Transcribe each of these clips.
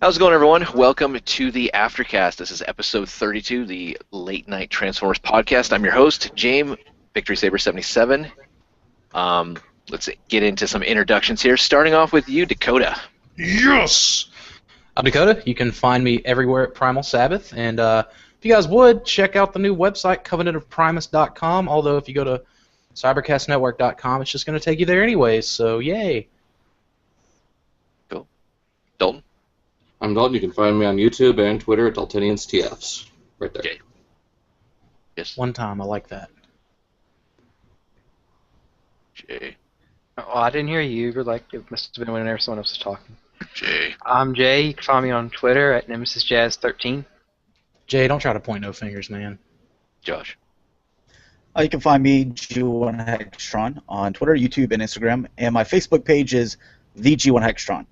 How's it going, everyone? Welcome to the Aftercast. This is episode 32, the Late Night Transformers podcast. I'm your host, James, Victory Saber 77. Let's get into some introductions here, starting off with you, Dakota. Yes! I'm Dakota. You can find me everywhere at PrimalSabbath, and if you guys would, check out the new website, covenantofprimus.com, although if you go to cybercastnetwork.com, it's just going to take you there anyways, so yay. Cool. Dalton? I'm Dalton. You can find me on YouTube and Twitter at DaltoniansTFs. Right there. Okay. Yes. One time, I like that. Jay. Oh, I didn't hear you. You're like, it must have been whenever someone else was talking. Jay. I'm Jay. You can find me on Twitter at NemesisJazz13. Jay, don't try to point no fingers, man. Josh. You can find me, G1Hextron, on Twitter, YouTube, and Instagram, and my Facebook page is the G1Hextron.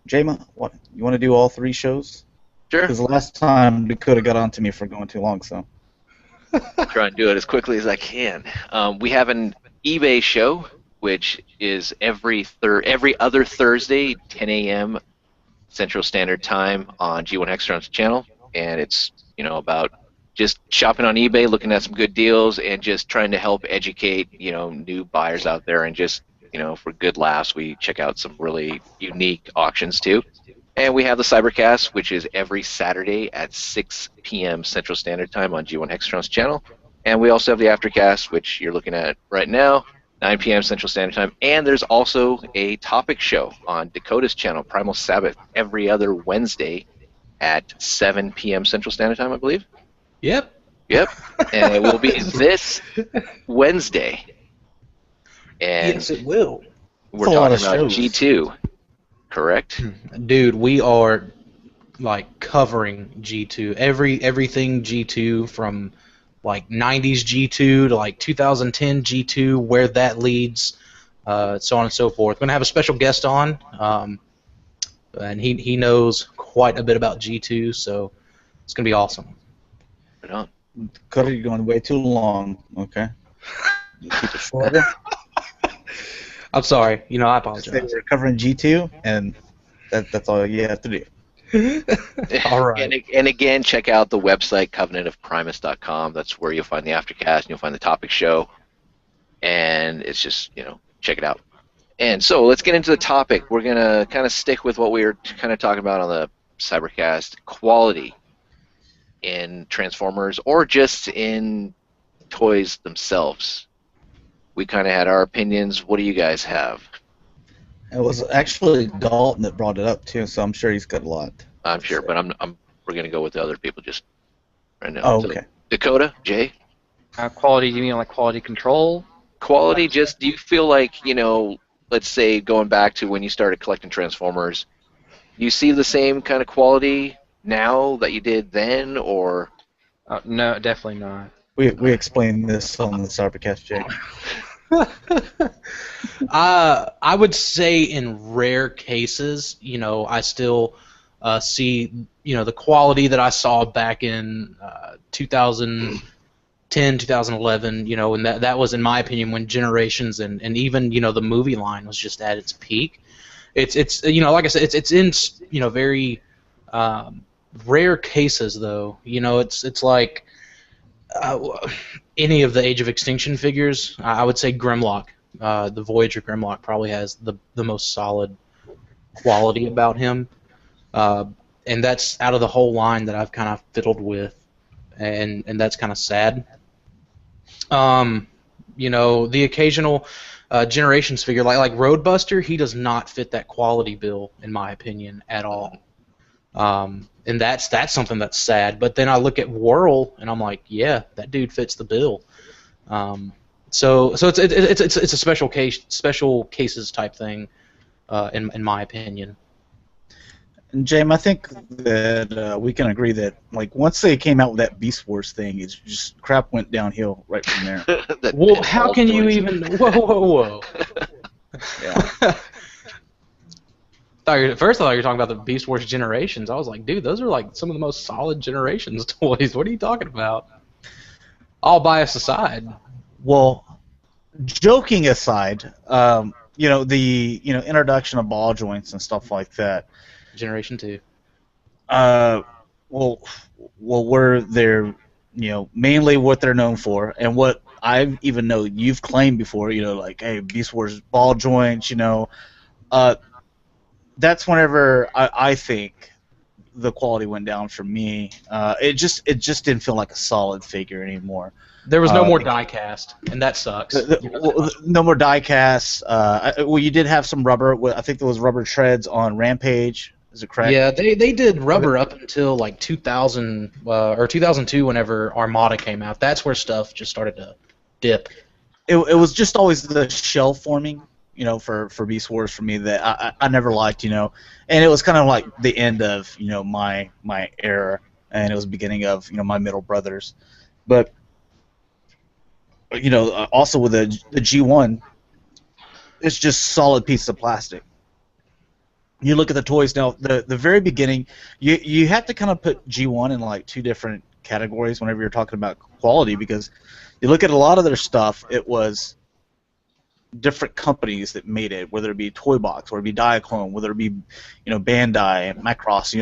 Jayma, what, you want to do all three shows? Sure. Because last time Dakota got on to me for going too long, so. Try and do it as quickly as I can. We have an eBay show, which is every other Thursday, 10 a.m. Central Standard Time on G1 Hextron's channel, and it's about just shopping on eBay, looking at some good deals, and just trying to help educate new buyers out there, and just for good laughs, we check out some really unique auctions too. And we have the Cybercast, which is every Saturday at 6 p.m. Central Standard Time on G1 Hextron's channel. And we also have the Aftercast, which you're looking at right now, 9 p.m. Central Standard Time. And there's also a topic show on Dakota's channel, PrimalSabbath, every other Wednesday at 7 p.m. Central Standard Time, I believe. Yep. Yep. And it will be this Wednesday. And yes, it will. We're talking about G2, correct? Dude, we are like covering G2. Everything G2 from like 90s G2 to like 2010 G2, where that leads, so on and so forth. We're gonna have a special guest on, and he knows quite a bit about G2, so it's gonna be awesome. Right on. Dakota, you're going way too long. Okay. You keep it shorter. I'm sorry. I apologize. We're covering G2, and that's all you have to do. All right. And again, check out the website, covenantofprimus.com. That's where you'll find the Aftercast, and you'll find the topic show. And it's just, check it out. And so let's get into the topic. We're going to kind of stick with what we were kind of talking about on the Cybercast, quality in Transformers or just in toys themselves. We kind of had our opinions. What do you guys have? It was actually Dalton that brought it up too, so I'm sure he's got a lot. I'm sure, but we're going to go with the other people just right now. Oh, so, okay. Dakota, Jay? Quality, do you mean like quality control? Quality, just do you feel like, let's say going back to when you started collecting Transformers, you see the same kind of quality now that you did then, or? No, definitely not. We explained this on the Cybercast, Jay. I would say in rare cases, I still see, the quality that I saw back in 2010, 2011, and that was, in my opinion, when Generations and even, the movie line was just at its peak. It's like I said, it's in, very rare cases, though. It's like any of the Age of Extinction figures. I would say Grimlock, the Voyager Grimlock, probably has the most solid quality about him, and that's out of the whole line that I've kind of fiddled with, and that's kind of sad. The occasional Generations figure, like Roadbuster, he does not fit that quality bill, in my opinion, at all. And that's something that's sad. But then I look at Whirl, and I'm like, yeah, that dude fits the bill. So it's a special cases type thing, in my opinion. And James, I think that we can agree that once they came out with that Beast Wars thing, it's just crap went downhill right from there. Well, how can you even? Whoa. Yeah. First, I thought you were talking about the Beast Wars Generations. I was like, dude, those are like some of the most solid Generations toys. What are you talking about? All bias aside. Well, joking aside, the introduction of ball joints and stuff like that. Generation 2? Well, where they're, mainly what they're known for, and what I've even know you've claimed before, like, hey, Beast Wars ball joints, that's whenever I think the quality went down for me. It just didn't feel like a solid figure anymore. There was no more die cast, and that sucks. No more die casts. Well, you did have some rubber. I think there was rubber treads on Rampage. Is it correct? Yeah, they did rubber up until like 2000 or 2002, whenever Armada came out. That's where stuff just started to dip. It was just always the shell forming, for Beast Wars for me that I never liked, and it was kind of like the end of my era, and it was the beginning of my middle brothers, but also with the G1, it's just solid piece of plastic. You look at the toys now. The very beginning, you have to kind of put G1 in like two different categories whenever you're talking about quality, because you look at a lot of their stuff, it was different companies that made it, whether it be Toy Box, whether it be Diaclone, whether it be Bandai, Macross.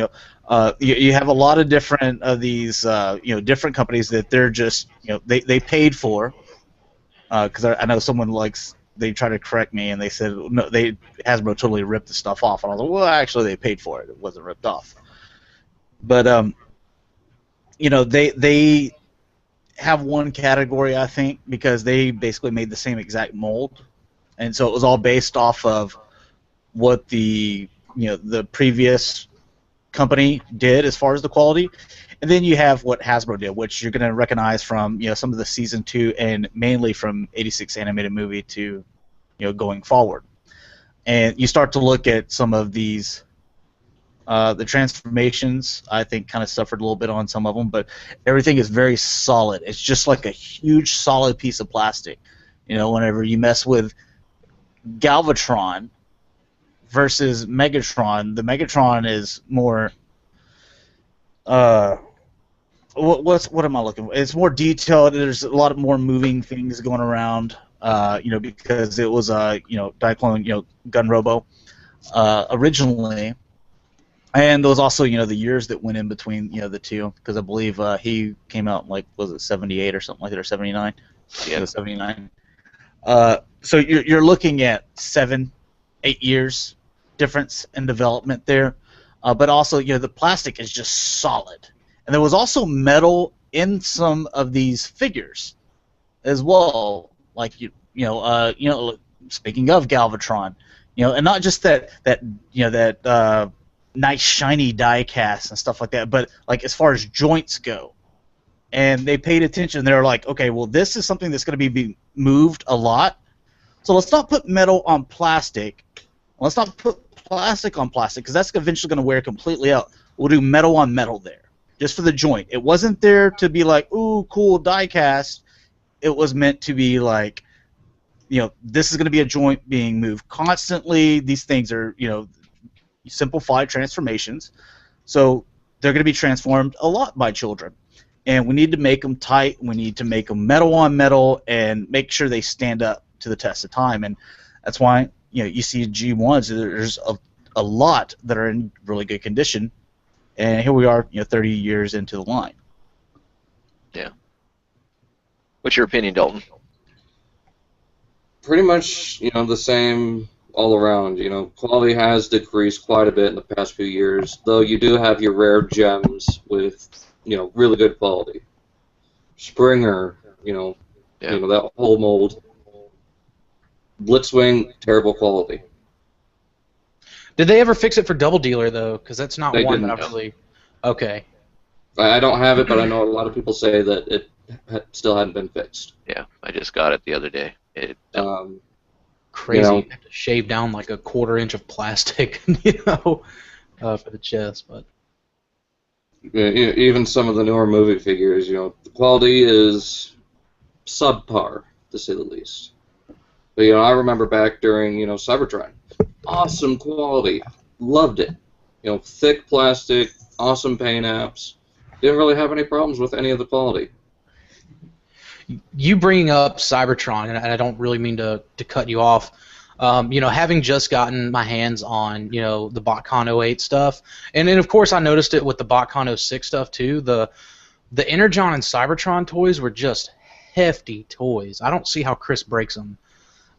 You have a lot of different of these different companies that they're just they paid for. Because I know someone they try to correct me and they said no, Hasbro totally ripped the stuff off, and I was like, well, actually they paid for it. It wasn't ripped off. But they have one category, I think, because they basically made the same exact mold, and so it was all based off of what the previous company did as far as the quality. And then you have what Hasbro did, which you're going to recognize from some of the Season 2 and mainly from 86 animated movie to going forward. And you start to look at some of these the transformations, I think, kind of suffered a little bit on some of them, but everything is very solid. It's just like a huge solid piece of plastic. Whenever you mess with Galvatron versus Megatron, the Megatron is more what am I looking for? It's more detailed. There's a lot of more moving things going around, because it was Diaclone, Gun Robo, originally, and there was also the years that went in between the two, because I believe he came out in, was it 78 or something like that, or 79? Yeah, 79. So you're looking at 7-8 years difference in development there, but also the plastic is just solid. And there was also metal in some of these figures, as well. Like speaking of Galvatron, and not just that nice shiny die cast and stuff like that, but like as far as joints go, and they paid attention. They're like, okay, well, this is something that's going to be moved a lot, so let's not put metal on plastic. Let's not put plastic on plastic, because that's eventually going to wear completely out. We'll do metal on metal there, just for the joint. It wasn't there to be like, ooh, cool die cast. It was meant to be like, this is going to be a joint being moved constantly. These things are, simplified transformations. So they're going to be transformed a lot by children. And we need to make them tight. We need to make them metal on metal and make sure they stand up to the test of time. And that's why, you see G1s, there's a lot that are in really good condition. And here we are, 30 years into the line. Yeah. What's your opinion, Dalton? Pretty much, the same all around. Quality has decreased quite a bit in the past few years, though you do have your rare gems with, really good quality. Springer, that whole mold. Blitzwing, terrible quality. Did they ever fix it for Double Dealer, though? Because that's not They one didn't. that I really... Okay. I don't have it, but I know a lot of people say that it still hadn't been fixed. Yeah, I just got it the other day. Crazy. You have to shave down like a 1/4 inch of plastic, for the chest. But even some of the newer movie figures, the quality is subpar, to say the least. But I remember back during Cybertron, awesome quality, loved it. Thick plastic, awesome paint apps. Didn't really have any problems with any of the quality. you bringing up Cybertron, and I don't really mean to cut you off. Having just gotten my hands on, the BotCon 08 stuff, and then of course I noticed it with the BotCon 06 stuff too. The Energon and Cybertron toys were just hefty toys. I don't see how Chris breaks them.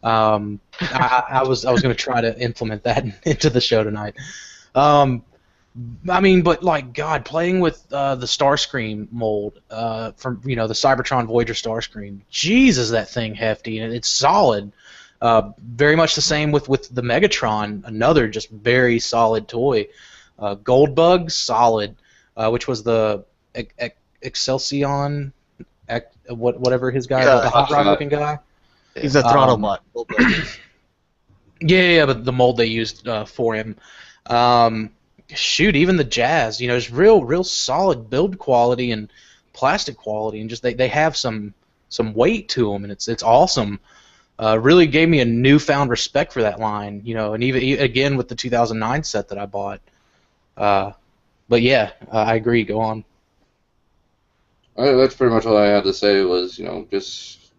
I was going to try to implement that into the show tonight. But like God, playing with the Starscream mold from the Cybertron Voyager Starscream, Jesus, that thing hefty, and it's solid. Very much the same with the Megatron, another just very solid toy. Goldbug, solid, which was the Excelsior, whatever his guy, the hot rod looking guy. He's a throttle bot. Yeah, but the mold they used for him. Even the Jazz, it's real solid build quality and plastic quality, and just they have some weight to them, and it's awesome. Really gave me a newfound respect for that line, and even again with the 2009 set that I bought. But yeah, I agree. Go on. That's pretty much all I had to say. Was just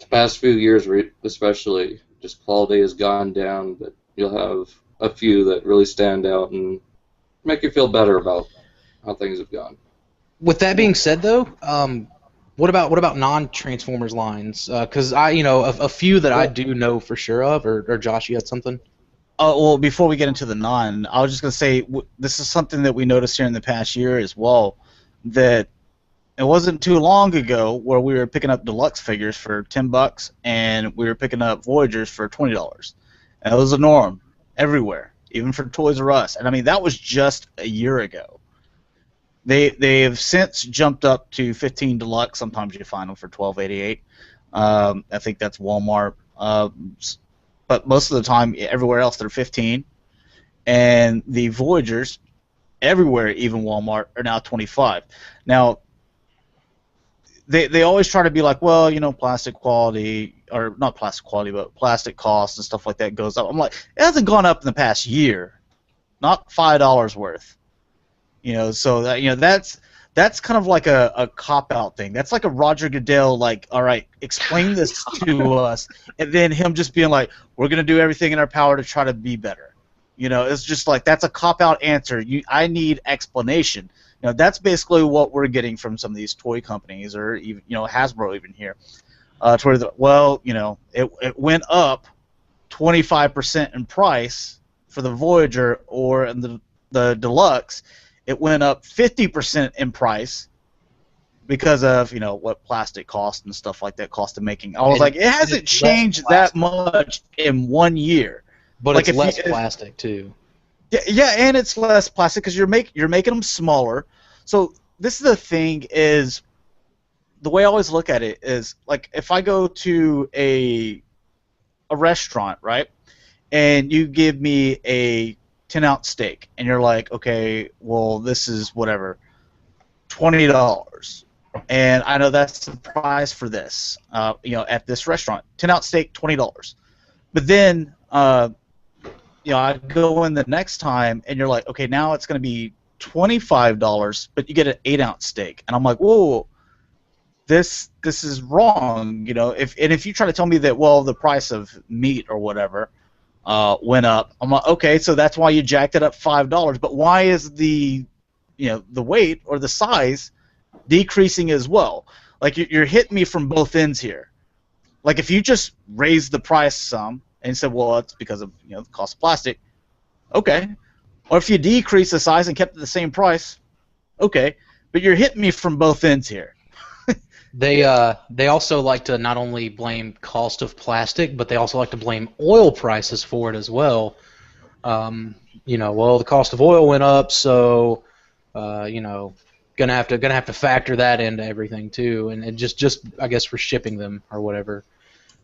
the past few years, especially, just quality has gone down, but you'll have a few that really stand out and make you feel better about how things have gone. With that being said, though, what about non-Transformers lines? Because a few that I do know for sure of, or Josh, you had something? Well, before we get into the non, I was just going to say this is something that we noticed here in the past year as well, that it wasn't too long ago where we were picking up deluxe figures for $10 and we were picking up Voyagers for $20. And it was a norm everywhere, even for Toys R Us. And I mean, that was just a year ago. They have since jumped up to 15 deluxe. Sometimes you find them for $12.88. I think that's Walmart. But most of the time, everywhere else, they're 15. And the Voyagers, everywhere, even Walmart, are now 25. Now, they always try to be like, well, plastic quality, or not plastic quality, but plastic cost and stuff like that goes up. I'm like, it hasn't gone up in the past year, not $5 worth. So that, that's kind of like a cop-out thing. That's like a Roger Goodell, like, all right, explain this to us, and then him just being like, we're going to do everything in our power to try to be better. It's just like, that's a cop-out answer. I need explanation. That's basically what we're getting from some of these toy companies, or even Hasbro even here. It went up 25% in price for the Voyager, or in the Deluxe, it went up 50% in price because of what plastic cost and stuff like that cost of making. I was like, it hasn't changed that much in 1 year. But like, it's less plastic too. Yeah, and it's less plastic because you're making them smaller. So this is the thing, is the way I always look at it is, like, if I go to a restaurant, right, and you give me a 10-ounce steak, and you're like, okay, well, this is whatever, $20, and I know that's the price for this, at this restaurant, 10-ounce steak, $20, but then I go in the next time, and you're like, okay, now it's going to be $25, but you get an 8-ounce steak, and I'm like, whoa, this is wrong, if you try to tell me that, well, the price of meat or whatever went up, I'm like, okay, so that's why you jacked it up $5, but why is the weight or the size decreasing as well? Like, you're hitting me from both ends here. Like, if you just raise the price some and said, well, it's because of the cost of plastic, okay. Or if you decrease the size and kept it the same price, okay. But you're hitting me from both ends here. They also like to not only blame cost of plastic, but they also like to blame oil prices for it as well. Well, the cost of oil went up, so gonna have to factor that into everything too, and just I guess for shipping them or whatever,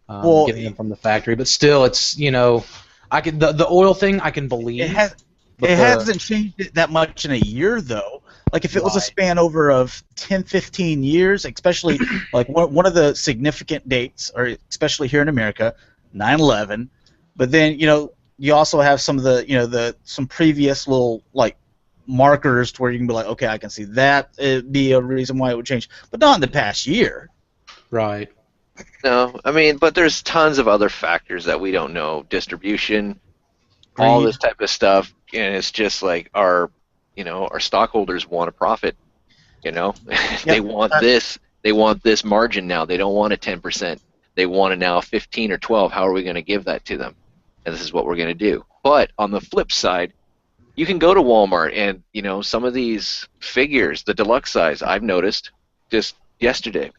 getting them from the factory. But still, it's the oil thing I can believe. It hasn't changed that much in a year, though. Like, if it was a span over of 10, 15 years, especially, like, one of the significant dates, or especially here in America, 9/11, but then, you also have some of the, some previous little, like, markers to where you can be like, okay, I can see that it'd be a reason why it would change, but not in the past year. Right. No, I mean, but there's tons of other factors that we don't know. Distribution, all Greed. this type of stuff, and it's just like our stockholders want a profit. They Yep. want this. They want this margin now. They don't want a 10%. They want it now 15 or 12. How are we going to give that to them? And this is what we're going to do. But on the flip side, you can go to Walmart and some of these figures, the deluxe size, I've noticed just yesterday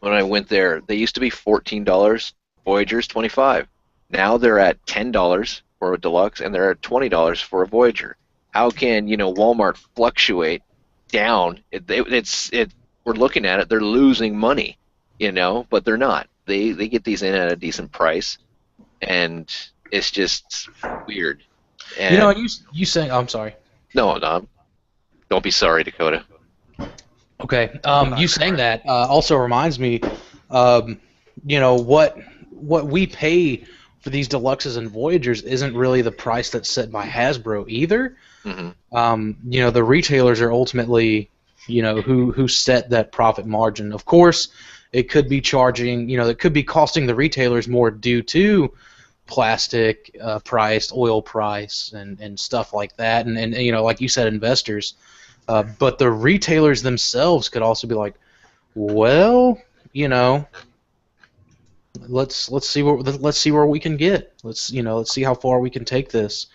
when I went there, they used to be $14, Voyager's $25. Now they're at $10 for a deluxe, and they're at $20 for a Voyager. How can Walmart fluctuate down? We're looking at it; they're losing money, but they're not. They get these in at a decent price, and it's just weird. And you saying? I'm sorry. no, don't be sorry, Dakota. Okay. You saying that also reminds me, what we pay for these deluxes and Voyagers isn't really the price that's set by Hasbro either. Mm-hmm. The retailers are ultimately, who set that profit margin. Of course, it could be charging, it could be costing the retailers more due to plastic price, oil price, and stuff like that, and like you said, investors. But the retailers themselves could also be like, well, let's see where we can get. Let's see how far we can take this.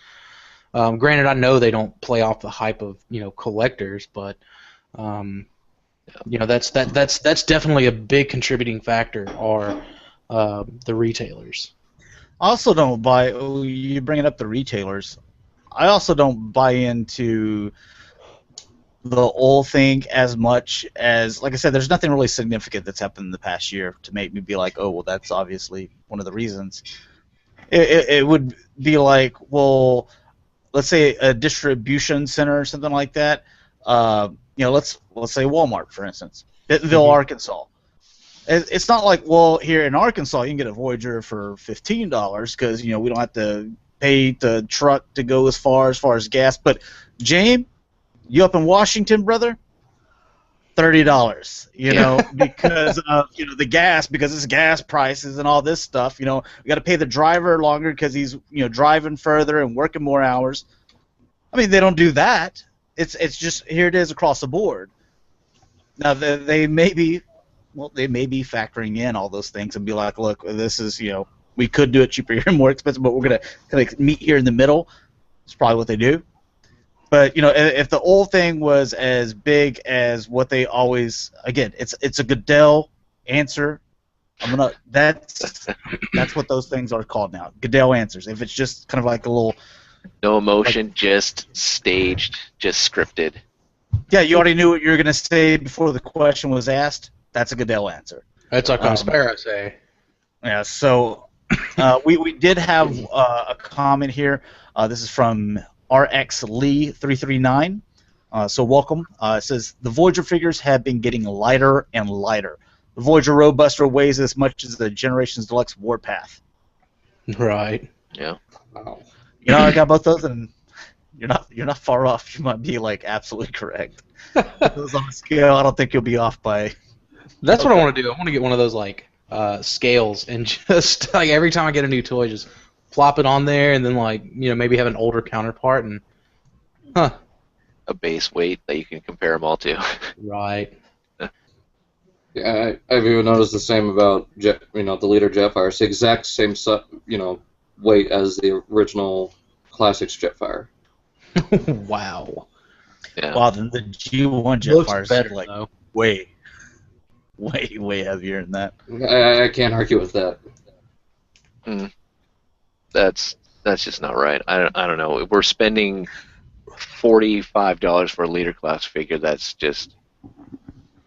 Granted, I know they don't play off the hype of collectors, but that's definitely a big contributing factor. Are the retailers? I also don't buy. You bringing up the retailers. I also don't buy into the old thing as much as, like I said, there's nothing really significant that's happened in the past year to make me be like, oh, well, that's obviously one of the reasons. It would be like, well, let's say a distribution center or something like that. Let's say Walmart, for instance, Bentonville, Arkansas. It's not like, well, here in Arkansas you can get a Voyager for $15 because we don't have to pay the truck to go as far as gas. But James, you up in Washington, brother? $30. Because of the gas, because it's gas prices and all this stuff. We got to pay the driver longer because he's driving further and working more hours. I mean, they don't do that. It's just here it is across the board. Now they may be factoring in all those things and be like, look, this is we could do it cheaper here and more expensive, but we're gonna meet here in the middle. It's probably what they do. But if the old thing was as big as what they always, again, it's a Goodell answer. That's what those things are called now, Goodell answers. If it's just kind of like a little no emotion, just staged, just scripted. Yeah, you already knew what you were gonna say before the question was asked. That's a Goodell answer. That's a conspiracy. Yeah. So we did have a comment here. This is from RX Lee 339. So welcome. It says the Voyager figures have been getting lighter and lighter. The Voyager Roadbuster weighs as much as the Generations Deluxe Warpath. Right. Yeah. Wow. I got both those, and you're not far off. You might be like absolutely correct. Those on the scale, I don't think you'll be off by. That's what I want to do. I want to get one of those like scales and just like every time I get a new toy, just plop it on there, and then maybe have an older counterpart and a base weight that you can compare them all to. Right. Yeah, I've even noticed the same about the leader Jetfire. It's the exact same weight as the original Classics Jetfire. Wow. Yeah. Wow, the G1 Jetfire is better, like though. way heavier than that. I can't argue with that. That's just not right. I don't know. We're spending $45 for a leader class figure. That's just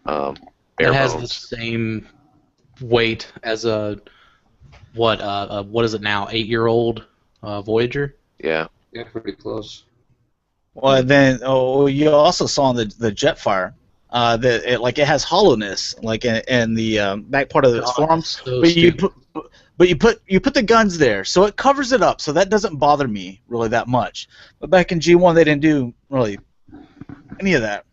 bare It has bones. the same weight as a what is it now? 8-year-old Voyager. Yeah. Yeah, pretty close. Well, and then you also saw in the Jetfire that it has hollowness, like in the back part of its forearms. So But you put the guns there, so it covers it up, so that doesn't bother me really that much. But back in G1, they didn't do really any of that.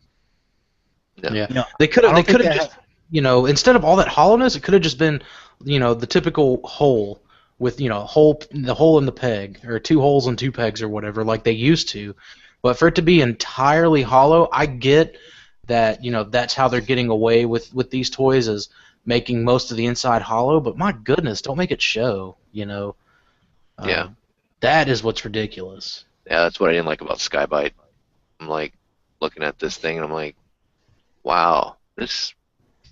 No. Yeah. They could have just instead of all that hollowness, it could have just been the typical hole with the hole in the peg, or 2 holes and 2 pegs or whatever, like they used to. But for it to be entirely hollow, I get that that's how they're getting away with these toys, is making most of the inside hollow. But my goodness, don't make it show. Yeah. That is what's ridiculous. Yeah, that's what I didn't like about Skybite. I'm like looking at this thing and I'm like, wow, this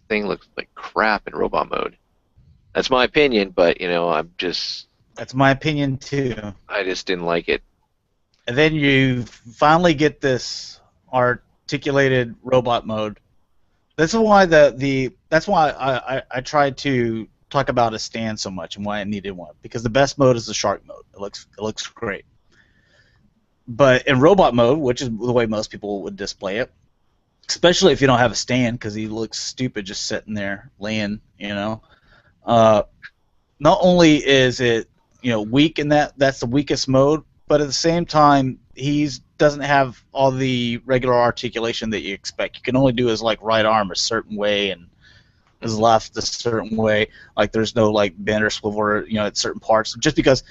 thing looks like crap in robot mode. That's my opinion, but That's my opinion too. I just didn't like it. And then you finally get this articulated robot mode. That's why that's why I tried to talk about a stand so much and why I needed one, because the best mode is the shark mode. It looks great. But in robot mode, which is the way most people would display it, especially if you don't have a stand, because he looks stupid just sitting there laying, not only is it weak in that's the weakest mode, but at the same time he doesn't have all the regular articulation that you expect. You can only do his right arm a certain way and his left a certain way. Like there's no bend or swivel at certain parts, just because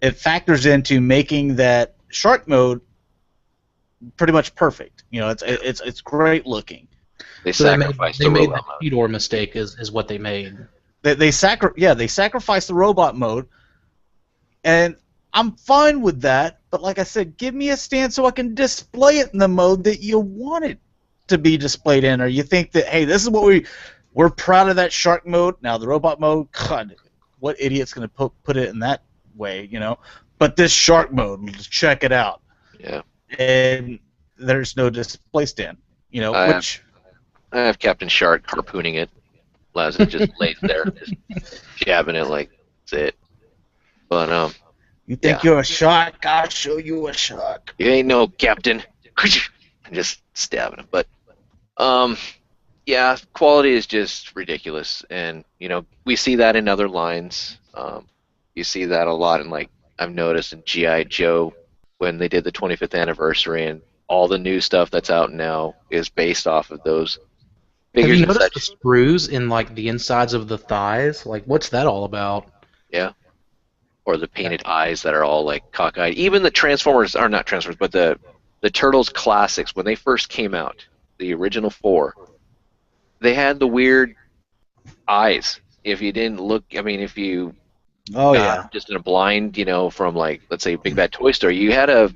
it factors into making that shark mode pretty much perfect. It's great looking. They So they sacrificed made the the robot mode. Fedor mistake is what they made. They sacrificed the robot mode, and I'm fine with that. But like I said, give me a stand so I can display it in the mode that you want it to be displayed in, or you think that, hey, this is what we're proud of that shark mode. Now the robot mode, God, what idiot's gonna put it in that way, But this shark mode, let's check it out. Yeah. And there's no display stand, I have Captain Shark harpooning it. Lazar just lays there, just jabbing it like that's it. But you think you're a shark? I'll show you a shark. you ain't no captain. And just stabbing him. But yeah, quality is just ridiculous, and we see that in other lines. You see that a lot in I've noticed in G.I. Joe when they did the 25th anniversary, and all the new stuff that's out now is based off of those figures. Have you and noticed the such. screws in the insides of the thighs? What's that all about? Yeah. Or the painted eyes that are all cockeyed. Even the Transformers, or not Transformers, but the Turtles classics, when they first came out, the original 4, they had the weird eyes. If you didn't look, if you just in a blind, from let's say Big Bad Toy Story, you had a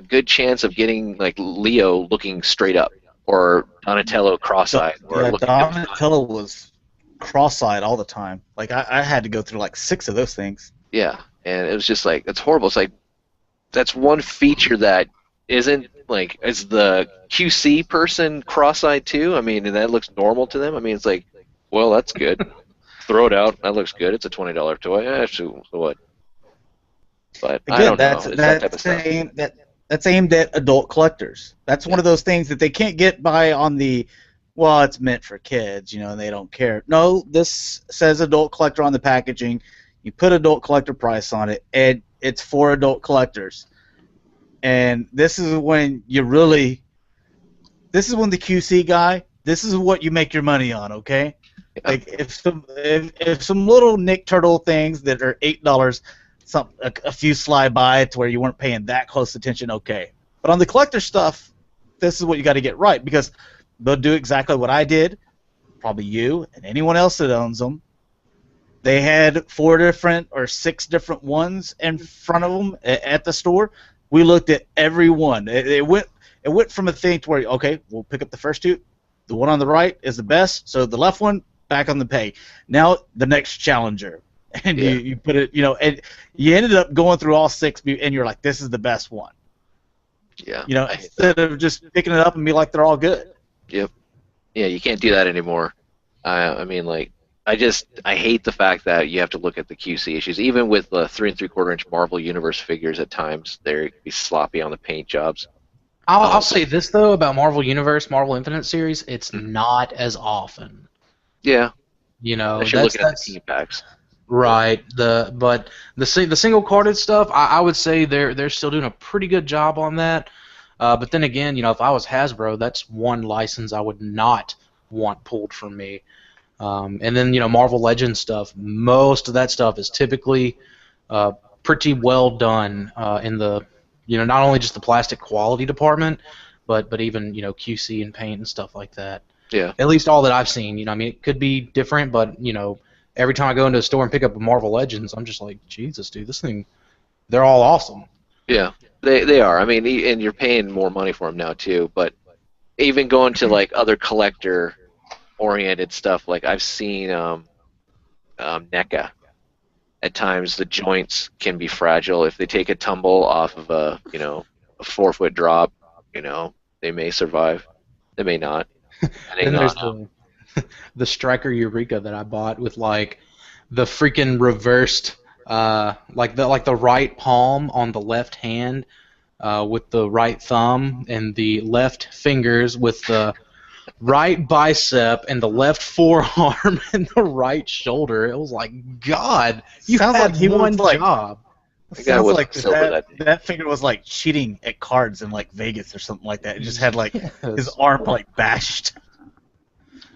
good chance of getting Leo looking straight up, or Donatello cross-eyed, or looking Donatello was cross-eyed all the time. I had to go through 6 of those things. Yeah, and it was just it's horrible. It's that's one feature that isn't is the QC person cross-eyed too? And that looks normal to them. It's well, that's good. Throw it out. That looks good. It's a $20 toy. Actually, so what? But Again, I don't know. It's that type of stuff. That's aimed at adult collectors. That's one of those things that they can't get by on well, it's meant for kids, and they don't care. No, this says adult collector on the packaging. You put adult collector price on it, and it's for adult collectors. And this is when this is when the QC guy, this is what you make your money on, okay? Yeah. If some little Nick Turtle things that are $8, a few slide by to where you weren't paying that close attention, okay. But on the collector stuff, this is what you got to get right, because they'll do exactly what I did, probably you and anyone else that owns them. They had 4 different or 6 different ones in front of them at the store. We looked at every one. It went from a thing to where, okay, we'll pick up the first 2. The one on the right is the best, so the left one, back on the pay. Now the next challenger. And you put it, and you ended up going through all 6, and you're like, this is the best one. Yeah. Instead of just picking it up and be like, they're all good. Yep. Yeah, you can't do that anymore. I hate the fact that you have to look at the QC issues. Even with the 3 3/4-inch Marvel Universe figures, at times they're be sloppy on the paint jobs. I'll say this though about Marvel Universe, Marvel Infinite series, it's not as often. Yeah. Unless you're looking at the team packs. Right. But the single carded stuff, I would say they're still doing a pretty good job on that. But then again, if I was Hasbro, that's one license I would not want pulled from me. And then Marvel Legends stuff. Most of that stuff is typically pretty well done in the not only just the plastic quality department, but even QC and paint and stuff like that. Yeah. At least all that I've seen. It could be different, but every time I go into a store and pick up a Marvel Legends, I'm just like, Jesus, dude, this thing, they're all awesome. Yeah, they are. I mean, and you're paying more money for them now too. But even going to like other collector-oriented stuff, like I've seen NECA. At times, the joints can be fragile. If they take a tumble off of a 4-foot drop, they may survive. They may not. And there's the Striker Eureka that I bought with like the freaking reversed. Like the right palm on the left hand with the right thumb, and the left fingers with the right bicep and the left forearm and the right shoulder. It was like, God, you Sounds had like he one wants, job. Sounds like sober that figure was like cheating at cards in like Vegas or something like that. It just had like his arm like bashed.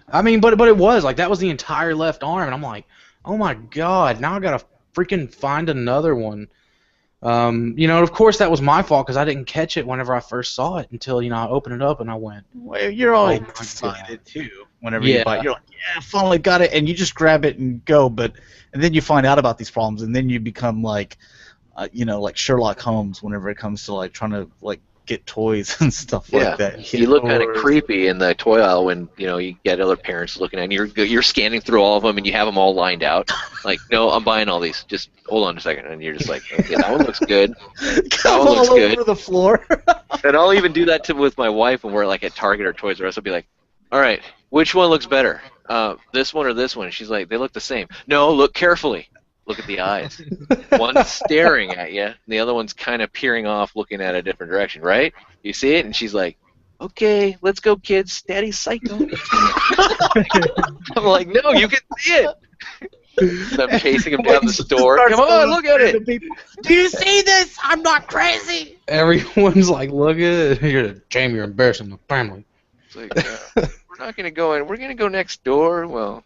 I mean, but it was like that was the entire left arm, and I'm like, oh my God, now I gotta freaking find another one. Of course that was my fault because I didn't catch it whenever I first saw it until I opened it up and I went. Well, you're always my excited God. too. Whenever you buy it, you're like, yeah, I finally got it, and you just grab it and go. And then you find out about these problems, and then you become like, like Sherlock Holmes whenever it comes to like trying to like get toys and stuff like that. You look kind of creepy in the toy aisle when you get other parents looking at you. You're scanning through all of them and you have them all lined out. Like, no, I'm buying all these. Just hold on a second, and you're just like, okay, that one looks good. That one looks good. All over the floor. And I'll even do that with my wife when we're like at Target or Toys R Us. I'll be like, all right, which one looks better? This one or this one? And she's like, they look the same. No, look carefully. Look at the eyes. One's staring at you, and the other one's kind of peering off, looking at a different direction, right? You see it? And she's like, okay, let's go, kids. Daddy's psycho. I'm like, no, you can see it. So I'm chasing him down the store. Come on, look at it. Do you see this? I'm not crazy. Everyone's like, look at it. You're Jamie, you're embarrassing the family. It's like, we're not going to go in. We're going to go next door. Well,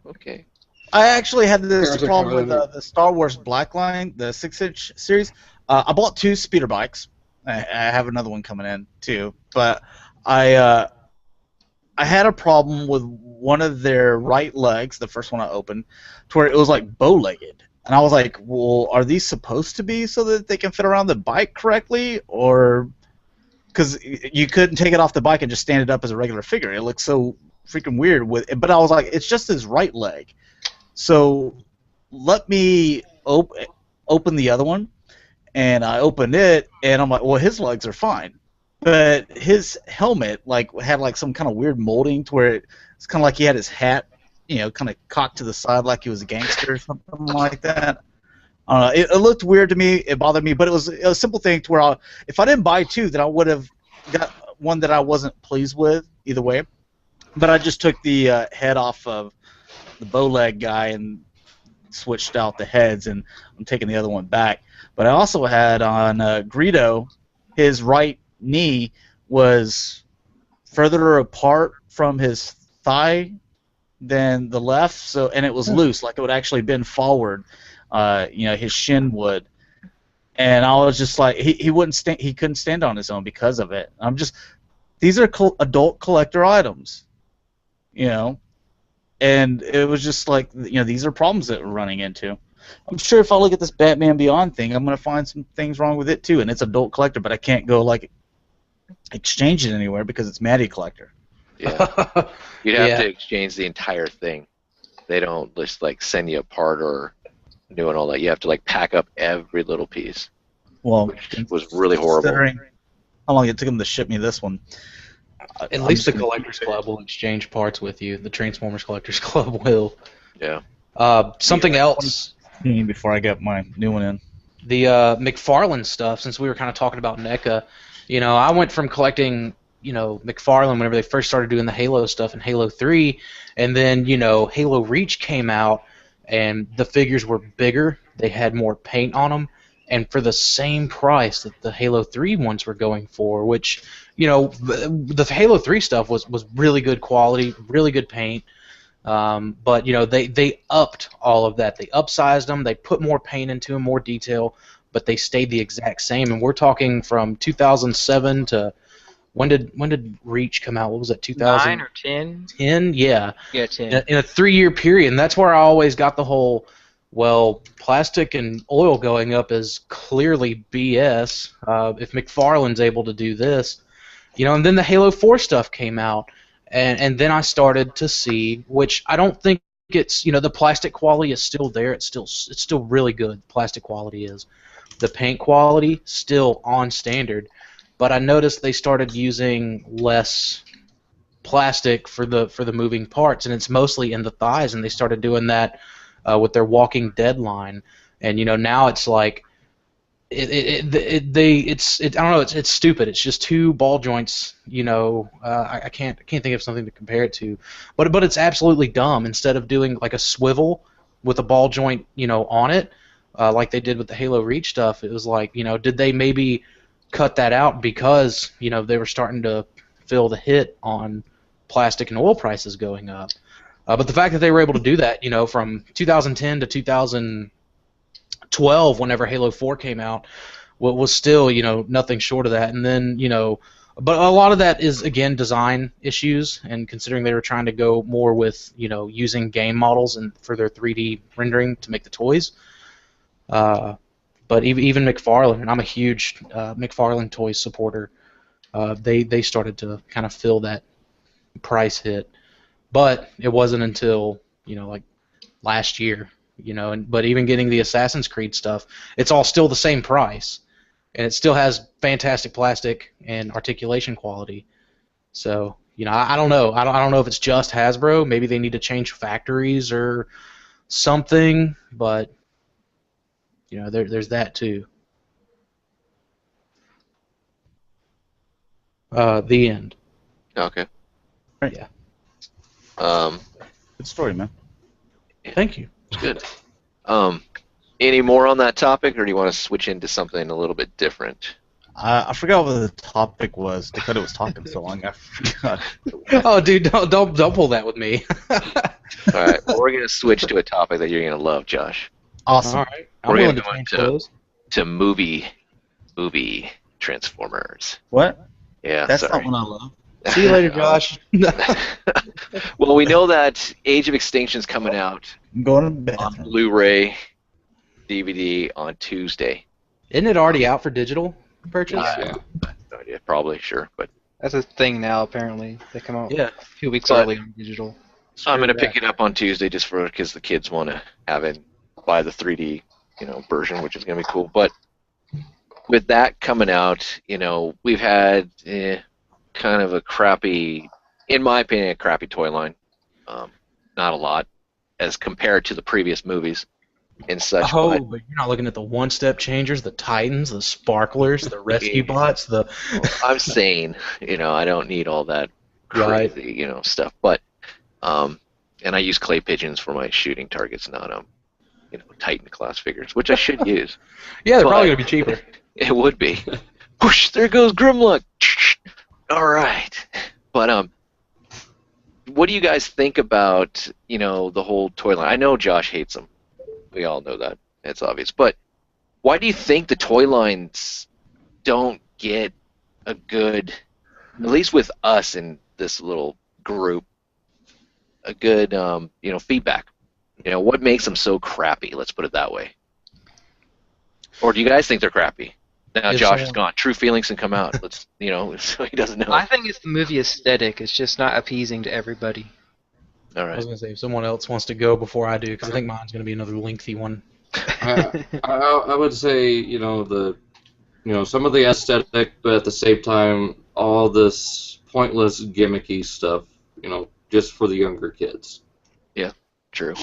okay. I actually had this problem with the Star Wars Blackline, the 6-inch series. I bought 2 speeder bikes. I have another one coming in too, but I had a problem with one of their right legs, the first one I opened, to where it was like bow-legged, and I was like, well, are these supposed to be so that they can fit around the bike correctly, or because you couldn't take it off the bike and just stand it up as a regular figure? It looks so freaking weird but I was like, it's just his right leg. So let me open the other one, and I opened it, and I'm like, well, his legs are fine, but his helmet had like some kind of weird molding to where it's kind of like he had his hat, kind of cocked to the side like he was a gangster or something like that. It looked weird to me. It bothered me, but it was a simple thing to where if I didn't buy 2, then I would have got one that I wasn't pleased with either way. But I just took the head off of the bow leg guy and switched out the heads, and I'm taking the other one back. But I also had on Greedo, his right knee was further apart from his thigh than the left, and it was loose, like it would actually bend forward. His shin would, and I was just like, he couldn't stand on his own because of it. These are adult collector items, and it was just like, these are problems that we're running into. I'm sure if I look at this Batman Beyond thing, I'm going to find some things wrong with it too, and it's adult collector, but I can't go like exchange it anywhere because it's Matty collector. Yeah, you'd have to exchange the entire thing. They don't just like send you a part or doing all that. You have to like pack up every little piece. Well, which was really horrible. Considering how long it took them to ship me this one. At least the Collectors Club will exchange parts with you. The Transformers Collectors Club will. Yeah. Something else. Before I get my new one in. The McFarlane stuff, since we were kind of talking about NECA, I went from collecting, McFarlane whenever they first started doing the Halo stuff in Halo 3, and then, Halo Reach came out, and the figures were bigger, they had more paint on them, and for the same price that the Halo 3 ones were going for, which, the Halo 3 stuff was really good quality, really good paint. But they upped all of that. They upsized them. They put more paint into them, more detail, but they stayed the exact same. And we're talking from 2007 to when did Reach come out? What was it? 9 or 10? 10? Yeah. Yeah, 10. In a 3-year period, and that's where I always got the whole, well, plastic and oil going up is clearly BS. If McFarlane's able to do this, and then the Halo 4 stuff came out, and then I started to see, which I don't think it's, the plastic quality is still there. It's still really good. Plastic quality is. The paint quality still on standard, but I noticed they started using less plastic for the moving parts, and it's mostly in the thighs, and they started doing that with their Walking Dead line, and now it's like I don't know, it's stupid. It's just two ball joints, I can't think of something to compare it to, but it's absolutely dumb. Instead of doing like a swivel with a ball joint on it, like they did with the Halo Reach stuff, it was like, did they maybe cut that out because they were starting to feel the hit on plastic and oil prices going up. But the fact that they were able to do that, from 2010 to 2012, whenever Halo 4 came out, was still, nothing short of that. And then, but a lot of that is, again, design issues, and considering they were trying to go more with, using game models and for their 3D rendering to make the toys. But even McFarlane, and I'm a huge McFarlane Toys supporter, they started to kind of feel that price hit. But it wasn't until, like last year, but even getting the Assassin's Creed stuff, it's all still the same price, and it still has fantastic plastic and articulation quality. So, I don't know. I don't know if it's just Hasbro. Maybe they need to change factories or something, but there's that too. The end. Okay. Right. Yeah. Good story, man. Thank you. It's good. Any more on that topic, or do you want to switch into something a little bit different? I forgot what the topic was. Dakota was talking so long, I forgot. Oh, dude, don't pull that with me. All right, well, we're gonna switch to a topic that you're gonna love, Josh. Awesome. All right. I'm We're willing gonna to go change into- clothes. To movie Transformers. What? Yeah, That's sorry. not what I love. See you later, Josh. Well, we know that Age of Extinction's coming out I'm going to bed. on Blu-ray, DVD on Tuesday. Isn't it already out for digital purchase? Yeah. No idea, probably, sure, but That's a thing now, apparently. They come out Yeah. a few weeks But- early on digital. I'm gonna Screw pick that. it up on Tuesday just because the kids want to have it, buy the 3D, version, which is gonna be cool. But with that coming out, we've had kind of a crappy, in my opinion, a crappy toy line. Not a lot as compared to the previous movies and such. Oh, But but you're not looking at the one-step changers, the Titans, the Sparklers, the Rescue Bots, the... I'm saying, I don't need all that Right. crazy, stuff. But and I use clay pigeons for my shooting targets, not Titan class figures, which I should use. Yeah, they're probably But- going to be cheaper. It would be. Whoosh! There goes Grimlock. All right. But what do you guys think about the whole toy line? I know Josh hates them. We all know that. It's obvious. But why do you think the toy lines don't get a good, at least with us in this little group, a good feedback? What makes them so crappy? Let's put it that way. Or do you guys think they're crappy? Now If Josh is someone- gone. True feelings can come out. Let's, so he doesn't know. I think it's the movie aesthetic. It's just not appeasing to everybody. All I right. was going to say, if someone else wants to go before I do, because I think mine's going to be another lengthy one. I would say, some of the aesthetic, but at the same time, all this pointless gimmicky stuff, just for the younger kids. True.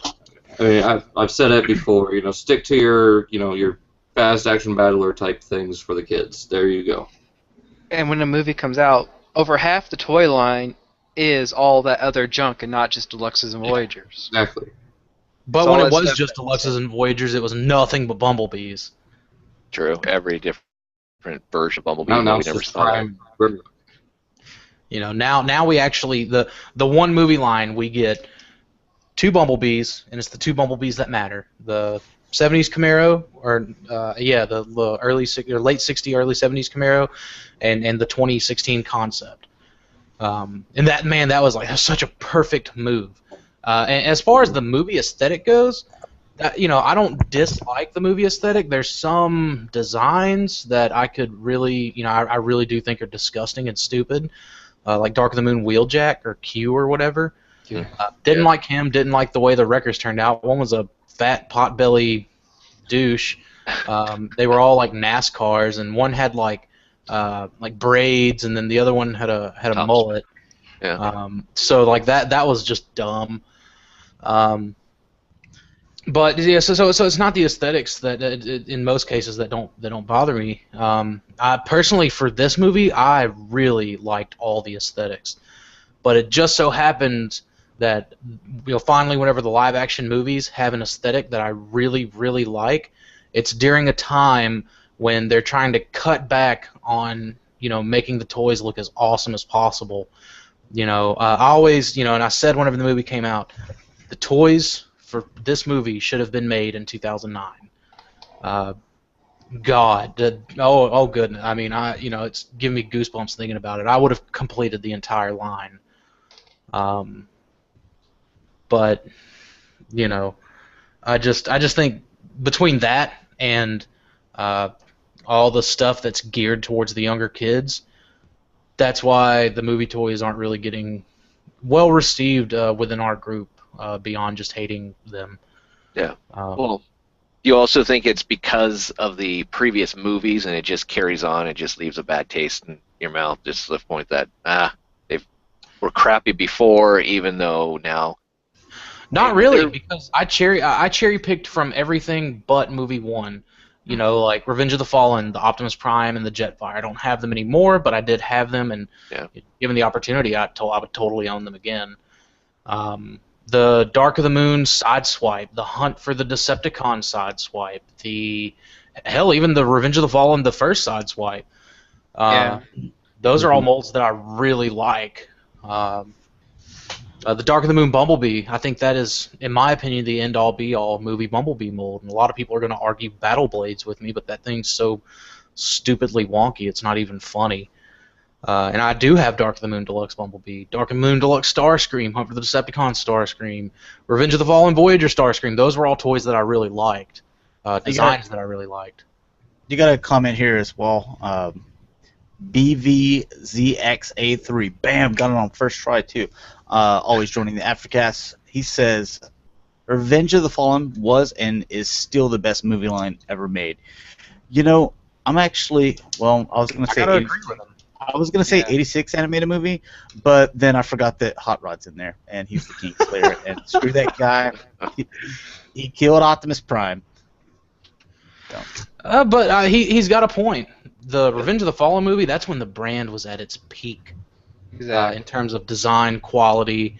I mean, I've said it before, stick to your fast action battler type things for the kids. There you go. And when a movie comes out, over half the toy line is all that other junk and not just Deluxes and Voyagers. Exactly. But So when all it that was stuff just that- Deluxes and Voyagers, it was nothing but Bumblebees. True. Every different version of Bumblebee Now that we it's never just saw. prime. Now we actually, the one movie line we get two Bumblebees, and it's the two Bumblebees that matter. The 70s Camaro, or the early or late 60s, early 70s Camaro, and the 2016 Concept. And that was like such a perfect move. And as far as the movie aesthetic goes, I don't dislike the movie aesthetic. There's some designs that I could really, I really do think are disgusting and stupid, like Dark of the Moon Wheeljack or Q or whatever. Didn't like him. Didn't like the way the wreckers turned out. One was a fat potbelly douche. They were all like NASCARs, and one had like braids, and then the other one had a mullet. Yeah. So like that was just dumb. But yeah, so it's not the aesthetics that in most cases that don't bother me. I personally, for this movie, I really liked all the aesthetics, but it just so happened that finally, whenever the live action movies have an aesthetic that I really really like, it's during a time when they're trying to cut back on making the toys look as awesome as possible. I always and I said whenever the movie came out, the toys for this movie should have been made in 2009. Oh goodness! I mean, it's giving me goosebumps thinking about it. I would have completed the entire line. But I just think between that and all the stuff that's geared towards the younger kids, that's why the movie toys aren't really getting well received within our group. Beyond just hating them. Yeah. Well, you also think it's because of the previous movies, and it just carries on. It just leaves a bad taste in your mouth, just to the point that they were crappy before, even though now. Not really, because I cherry picked from everything but movie one. Like Revenge of the Fallen, the Optimus Prime, and the Jetfire. I don't have them anymore, but I did have them, and given the opportunity, I would totally own them again. The Dark of the Moon Sideswipe, the Hunt for the Decepticon Sideswipe, even the Revenge of the Fallen, the first Sideswipe. Those are all molds that I really like. The Dark of the Moon Bumblebee, I think that is, in my opinion, the end-all be-all movie Bumblebee mold. And a lot of people are going to argue Battle Blades with me, but that thing's so stupidly wonky, it's not even funny. And I do have Dark of the Moon Deluxe Bumblebee, Dark of the Moon Deluxe Starscream, Hunt for the Decepticon Starscream, Revenge of the Fallen Voyager Starscream. Those were all toys that I really liked, designs that I really liked. You got a comment here as well. BVZXA3, bam, got it on first try too. Always joining the Aftercast. He says, Revenge of the Fallen was and is still the best movie line ever made. I'm actually, I was going to say. agree with him. I was going to say 86 animated movie, but then I forgot that Hot Rod's in there, and he's the Kingslayer, and screw that guy. He killed Optimus Prime. But he's got a point. The Revenge of the Fallen movie, that's when the brand was at its peak. Exactly. In terms of design, quality.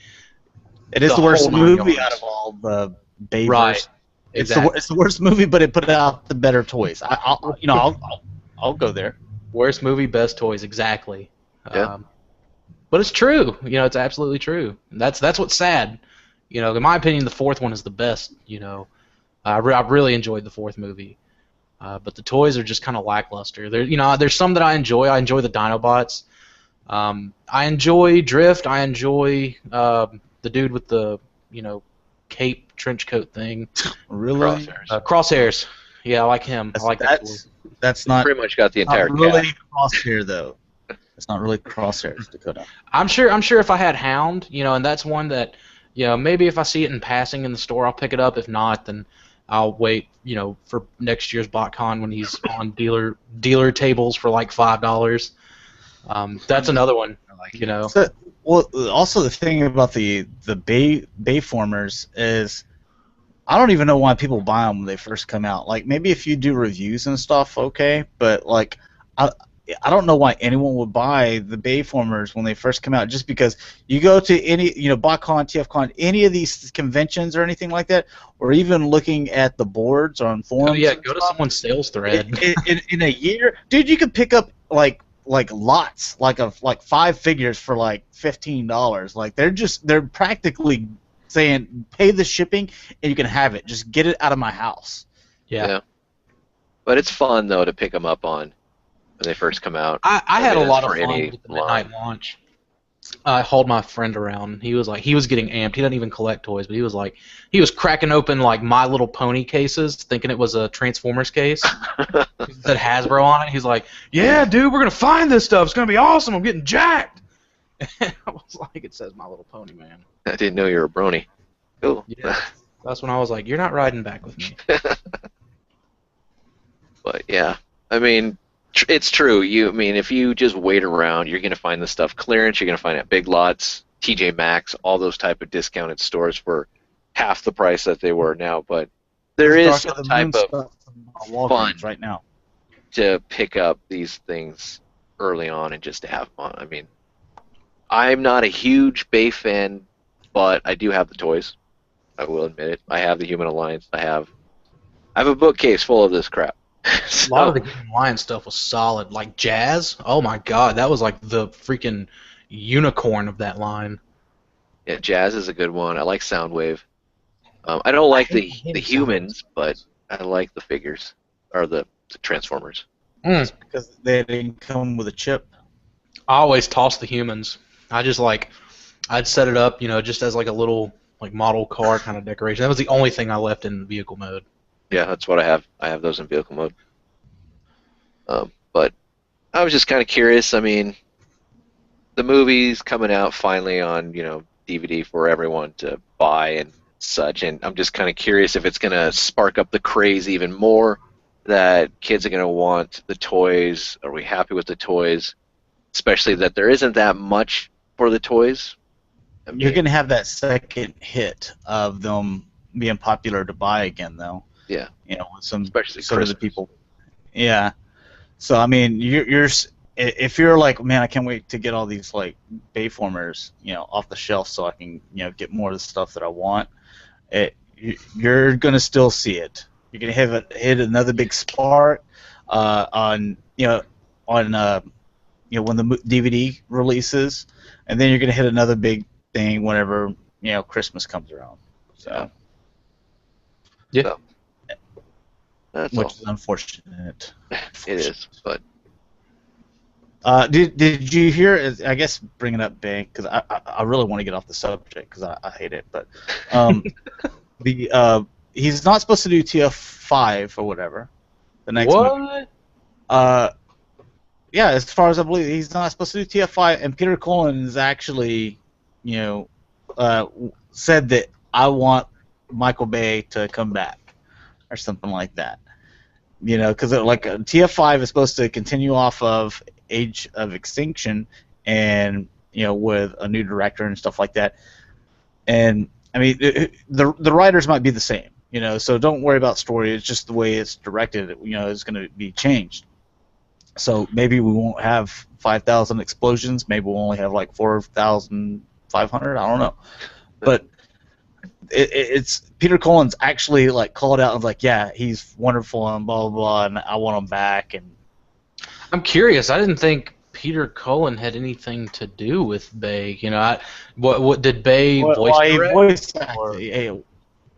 It is the worst movie out of all the Bayverse. Right. Exactly. It's the worst movie, but it put out the better toys. I'll go there. Worst movie, best toys, exactly. Yeah. But it's true. It's absolutely true. And that's what's sad. In my opinion, the fourth one is the best. I really enjoyed the fourth movie. But the toys are just kind of lackluster. There's some that I enjoy. I enjoy the Dinobots. I enjoy Drift. I enjoy the dude with the cape trench coat thing. Really? Crosshairs. Yeah, I like him. I like that. That's not pretty much got the entire not really Crosshair though. It's not really Crosshairs, Dakota. I'm sure if I had Hound, and that's one that, maybe if I see it in passing in the store, I'll pick it up. If not, then I'll wait, for next year's BotCon when he's on dealer tables for like $5. That's another one, So, also the thing about the Bayformers is, I don't even know why people buy them when they first come out. Like, maybe if you do reviews and stuff, okay, but like, I don't know why anyone would buy the Bayformers when they first come out. Just because you go to any, BotCon, TFCon, any of these conventions or anything like that, or even looking at the boards or on forums. Oh yeah, go to someone's sales thread. In a year, dude, you could pick up like lots, like 5 figures for like $15. Like they're practically saying pay the shipping and you can have it. Just get it out of my house. Yeah. But it's fun though to pick them up on when they first come out. I had a lot of for fun any with the midnight launch. I hauled my friend around. He was getting amped. He doesn't even collect toys, but he was cracking open like My Little Pony cases, thinking it was a Transformers case that had Hasbro on it. He's like, "Yeah, dude, we're gonna find this stuff. It's gonna be awesome. I'm getting jacked." And I was like, "It says My Little Pony, man." I didn't know you were a brony. Cool. Yeah. That's when I was like, "You're not riding back with me." But yeah, I mean, it's true. If you just wait around, you're gonna find the stuff clearance. You're gonna find it at Big Lots, TJ Maxx, all those type of discounted stores for half the price that they were now. But there is some type of fun right now to pick up these things early on and just to have fun. I mean, I'm not a huge Bay fan, but I do have the toys. I will admit it. I have the Human Alliance. I have a bookcase full of this crap. A lot of the Human Alliance stuff was solid. Like Jazz, oh my god, that was like the freaking unicorn of that line. Yeah, Jazz is a good one. I like Soundwave. I don't like the humans, but I like the figures, or the Transformers. because they didn't come with a chip. I always toss the humans. I'd set it up, just as like a little like model car kind of decoration. That was the only thing I left in vehicle mode. Yeah, that's what I have. I have those in vehicle mode. But I was just kind of curious. I mean, the movie's coming out finally on, DVD for everyone to buy and such, and I'm just kind of curious if it's going to spark up the craze even more, that kids are going to want the toys. Are we happy with the toys? Especially that there isn't that much for the toys. You're going to have that second hit of them being popular to buy again, though. Yeah. With some Especially sort of the Christmas. people. Yeah. So I mean, if you're like, man, I can't wait to get all these like Bayformers, off the shelf so I can, get more of the stuff that I want. You're gonna still see it. You're gonna have it hit another big spark on when the DVD releases, and then you're gonna hit another big thing whenever Christmas comes around. So. Yeah. So, that's which all. is unfortunate. It is, but did you hear? I guess bringing up Bank, because I really want to get off the subject because I hate it, but he's not supposed to do TF5 or whatever. The next movie. Yeah, as far as I believe, he's not supposed to do TF5, and Peter Cullen is actually, said that I want Michael Bay to come back or something like that. Because like TF5 is supposed to continue off of Age of Extinction, and with a new director and stuff like that. And I mean, the writers might be the same, so don't worry about story. It's just the way it's directed. Is going to be changed. So maybe we won't have 5,000 explosions. Maybe we'll only have like 4,500. I don't know, but. It's Peter Cullen's actually like called out and was like, yeah, he's wonderful and blah blah blah, and I want him back. And I'm curious. I didn't think Peter Cullen had anything to do with Bay. What did Bay voice direct?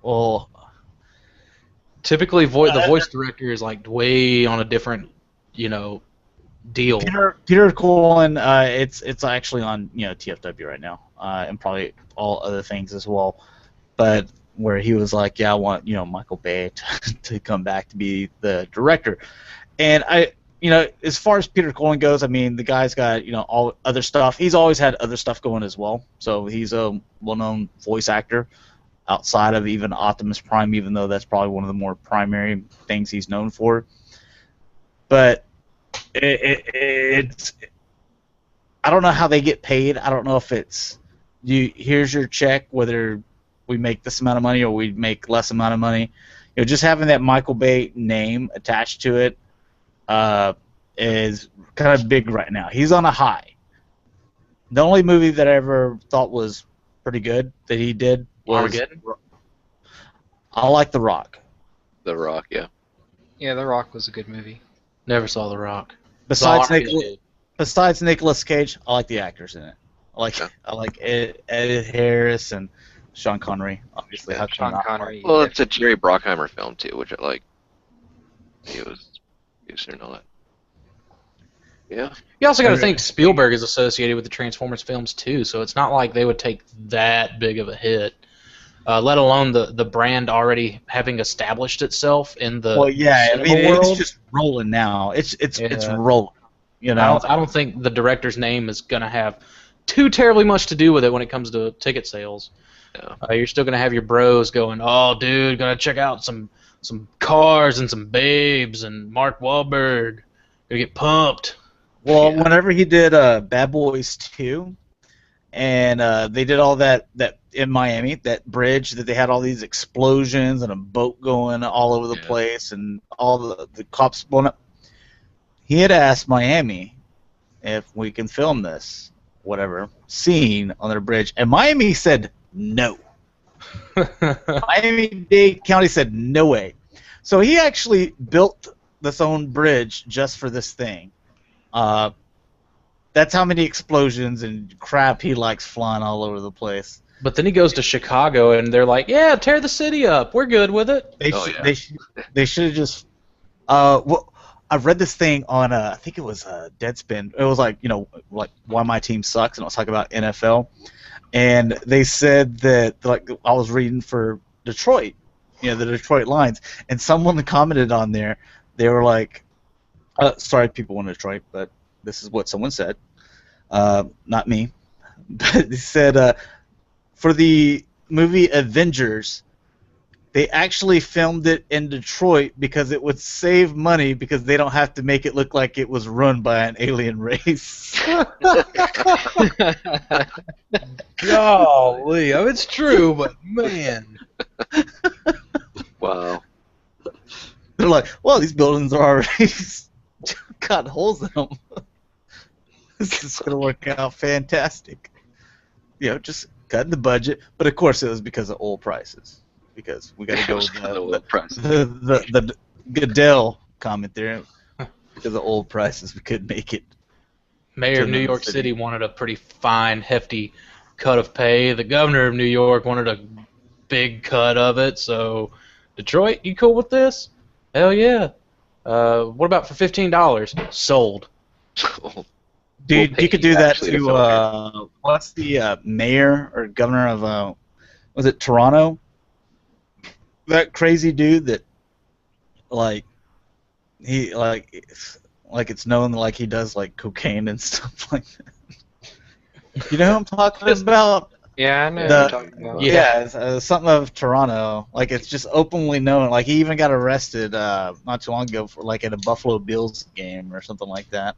Well, typically the voice director is like way on a different, deal. Peter Cullen, it's actually on TFW right now, and probably all other things as well. But where he was like, yeah, I want Michael Bay to come back to be the director, and as far as Peter Cullen goes, I mean the guy's got all other stuff. He's always had other stuff going as well, so he's a well-known voice actor outside of even Optimus Prime, even though that's probably one of the more primary things he's known for. But it's I don't know how they get paid. I don't know if it's here's your check, whether we make this amount of money or we make less amount of money. Just having that Michael Bay name attached to it is kind of big right now. He's on a high. The only movie that I ever thought was pretty good that he did was Armageddon? I like The Rock. The Rock, yeah. Yeah, The Rock was a good movie. Never saw The Rock. Besides Nicolas Cage, I like the actors in it. I like Ed Harris and Sean Connery, obviously. Yeah, How can Sean you not? Connery. Well, it's a Jerry Bruckheimer film too, which I like. He was producing and all that. Yeah. You also got to think Spielberg is associated with the Transformers films too, so it's not like they would take that big of a hit. Let alone the brand already having established itself in the Well, yeah, I cinema mean, world. it's just rolling now. It's Yeah. rolling. You know, I don't think the director's name is going to have too terribly much to do with it when it comes to ticket sales. Yeah. You're still going to have your bros going, oh, dude, gonna check out some cars and some babes and Mark Wahlberg. Gonna get pumped. well, Yeah. whenever he did Bad Boys 2, and they did all that in Miami, that bridge that they had all these explosions and a boat going all over the Yeah. place and all the cops blowing up. He had asked Miami if we can film this, whatever, scene on their bridge, and Miami said no. Miami-Dade County said no way. So he actually built this own bridge just for this thing. That's how many explosions and crap he likes flying all over the place. But then he goes to Chicago, and they're like, yeah, tear the city up. We're good with it. They Oh, should yeah. they should have just. Well, I've read this thing on I think it was Deadspin. It was like like why my team sucks, and I was talking about NFL, and they said that like I was reading for Detroit, the Detroit Lions, and someone commented on there. They were like, sorry, people in Detroit, but this is what someone said, not me. But they said for the movie Avengers, they actually filmed it in Detroit because it would save money because they don't have to make it look like it was run by an alien race. Golly, it's true, but man. Wow. They're like, well, these buildings are already got holes in them. This is going to work out fantastic. Just cutting the budget. But of course, it was because of oil prices. Because we got to go with the Goodell comment there. Because of oil prices, we couldn't make it. Mayor of New York City wanted a pretty fine, hefty cut of pay. The governor of New York wanted a big cut of it. So, Detroit, you cool with this? Hell yeah. What about for $15? Sold. Dude, pay you could you do that actually to to film what's the mayor or governor of was it Toronto? That crazy dude that he it's known like he does like cocaine and stuff like that. You know who I'm talking about? Yeah, I know The- what you're talking about. Yeah, it's, something of Toronto. Like it's just openly known. Like he even got arrested not too long ago for like at a Buffalo Bills game or something like that.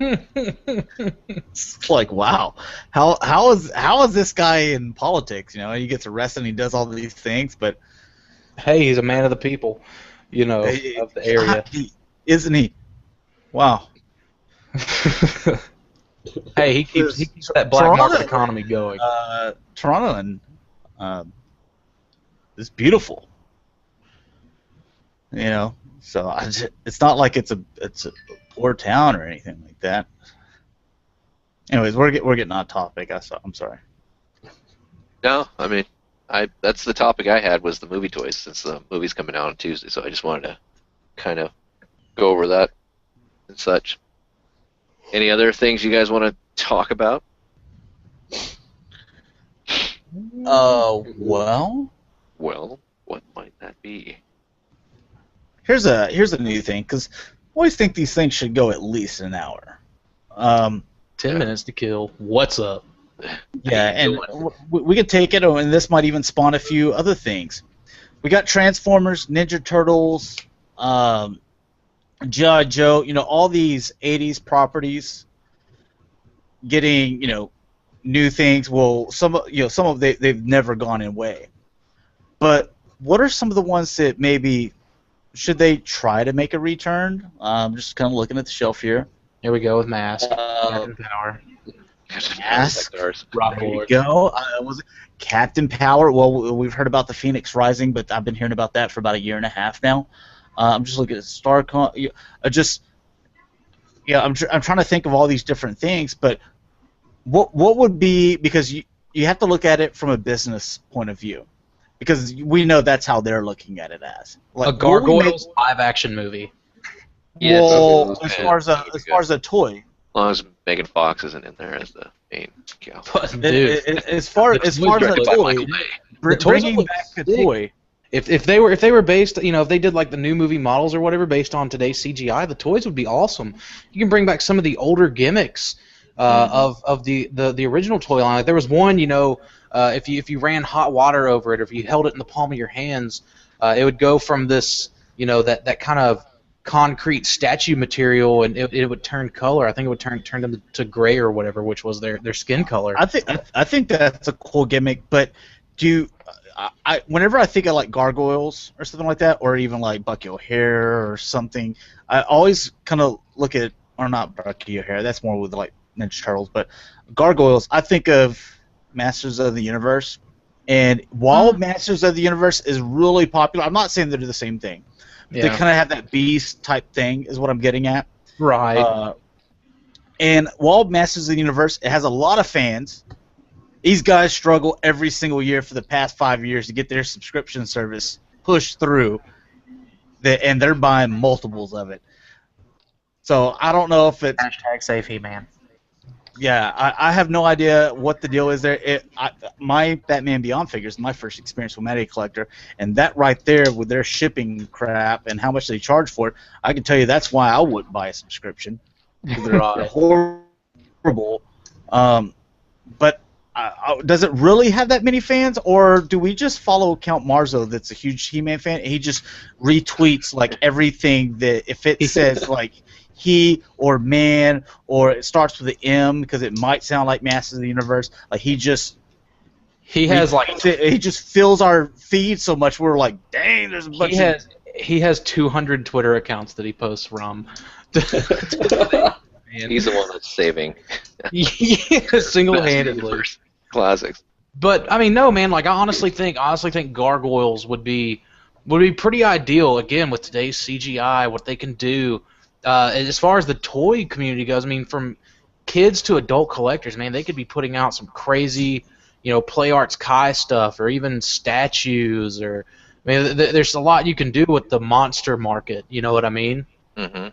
It's like, wow, how is this guy in politics? He gets arrested and he does all these things, but Hey, he's a man of the people, of the area. Isn't he? Wow. Hey, he keeps that black market economy going. Toronto is beautiful. So it's not like it's a poor town or anything like that. Anyways, we're getting off topic. I'm sorry. No, I mean, that's the topic I had was the movie toys since the movie's coming out on Tuesday. So I just wanted to kind of go over that and such. Any other things you guys want to talk about? Well, Well, what might that be? here's a new thing because I always think these things should go at least an hour. 10 minutes to kill. What's up? Yeah, and we could take it, and this might even spawn a few other things. We got Transformers, Ninja Turtles, G.I. Joe, all these 80s properties getting, new things. Well, some of they've never gone away. But what are some of the ones that maybe should they try to make a return? Just kind of looking at the shelf here. Here we go with Mask. Captain Power. Mask. Rock There you Lord. go. Was it Captain Power? Well, we've heard about the Phoenix Rising, but I've been hearing about that for about a year and a half now. I'm just looking at StarCon. I'm trying to think of all these different things, but what would be, because you have to look at it from a business point of view, because we know that's how they're looking at it as. A Gargoyles live-action movie. Yes. Well, Okay, as that's far as a toy, as long as Megan Fox isn't in there as the main gal. Dude, as far as a Directed by toy, Michael Bay. bringing look back a sick. toy. if they were based, if they did like the new movie models or whatever based on today's CGI, the toys would be awesome. You can bring back some of the older gimmicks of the original toy line. Like there was one, if you ran hot water over it, or if you held it in the palm of your hands, it would go from this, that kind of concrete statue material, and it would turn color. I think it would turn them to gray or whatever, which was their skin color. I think that's a cool gimmick, but whenever I think of like gargoyles or something like that, or even like Bucky O'Hare or something, I always kind of look at, or not Bucky O'Hare, that's more with like Ninja Turtles, but gargoyles, I think of Masters of the Universe. And while Masters of the Universe is really popular, I'm not saying they're the same thing. Yeah. They kind of have that beast type thing, is what I'm getting at. Right. And while Masters of the Universe, it has a lot of fans. These guys struggle every single year for the past 5 years to get their subscription service pushed through, and they're buying multiples of it. So I don't know if it's... Hashtag save He-Man. Yeah, I have no idea what the deal is there. My Batman Beyond figures, my first experience with Matty Collector, and that right there with their shipping crap and how much they charge for it, I can tell you that's why I wouldn't buy a subscription. They're horrible. But does it really have that many fans, or do we just follow Count Marzo that's a huge He-Man fan, and he just retweets like everything that if it says like he or man, or it starts with an M because it might sound like Masters of the Universe, like he just fills our feed so much we're like, dang, there's a bunch of... He has 200 Twitter accounts that he posts from. He's the one that's saving. Yeah, single-handedly. Classics. But I mean, no, man. Like I honestly think gargoyles would be pretty ideal. Again, with today's CGI, what they can do. As far as the toy community goes, I mean, from kids to adult collectors, man, they could be putting out some crazy, Play Arts Kai stuff, or even statues, or I mean, there's a lot you can do with the monster market. You know what I mean? Mm-hmm.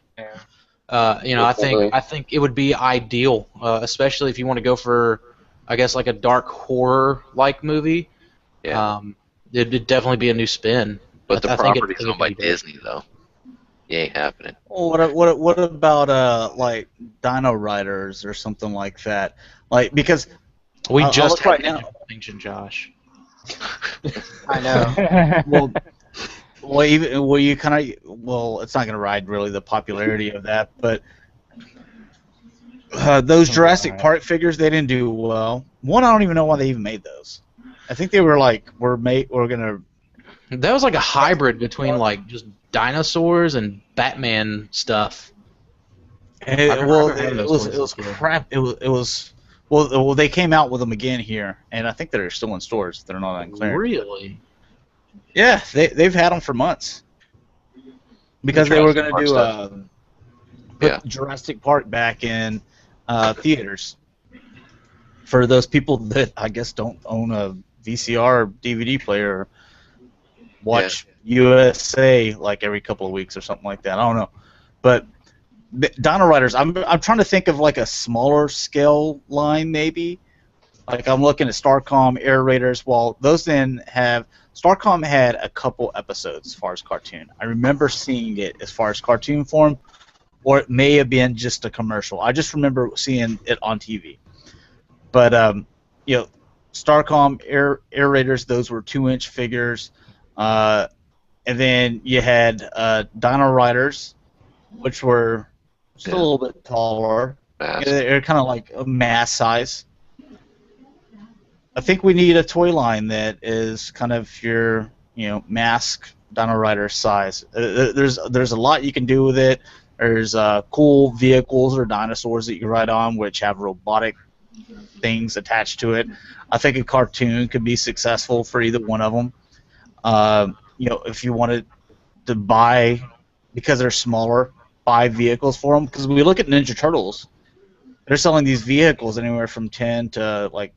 I think it would be ideal, especially if you want to go for, I guess, like a dark horror-like movie. Yeah. It'd definitely be a new spin. But the property's owned by Disney, though. It ain't happening. Well, what about like Dino Riders or something like that? Like, because we just had right now. Extinction, Josh. I know. It's not going to ride really the popularity of that, but those Jurassic Park figures, they didn't do well. One, I don't even know why they even made those. I think they were like, that was like a hybrid between like just dinosaurs and Batman stuff. It was crap. Well, they came out with them again here, and I think they're still in stores. They're not on clearance. Really? Yeah, they've had them for months because they were going to do put Jurassic Park back in theaters for those people that I guess don't own a VCR or DVD player. Or watch USA like every couple of weeks or something like that. I don't know, but Dino Riders. I'm trying to think of like a smaller scale line maybe. Like I'm looking at Starcom, Air Raiders. Well, those then have Starcom had a couple episodes as far as cartoon. I remember seeing it as far as cartoon form, or it may have been just a commercial. I just remember seeing it on TV. But Starcom, Air Raiders. Those were 2-inch figures. And then you had Dino Riders, which were just a little bit taller. They're kind of like a mass size. I think we need a toy line that is kind of your, mask Dino Rider size. There's a lot you can do with it. There's cool vehicles or dinosaurs that you can ride on, which have robotic things attached to it. I think a cartoon could be successful for either one of them. If you wanted to buy, because they're smaller, buy vehicles for them. Because we look at Ninja Turtles, they're selling these vehicles anywhere from $10 to like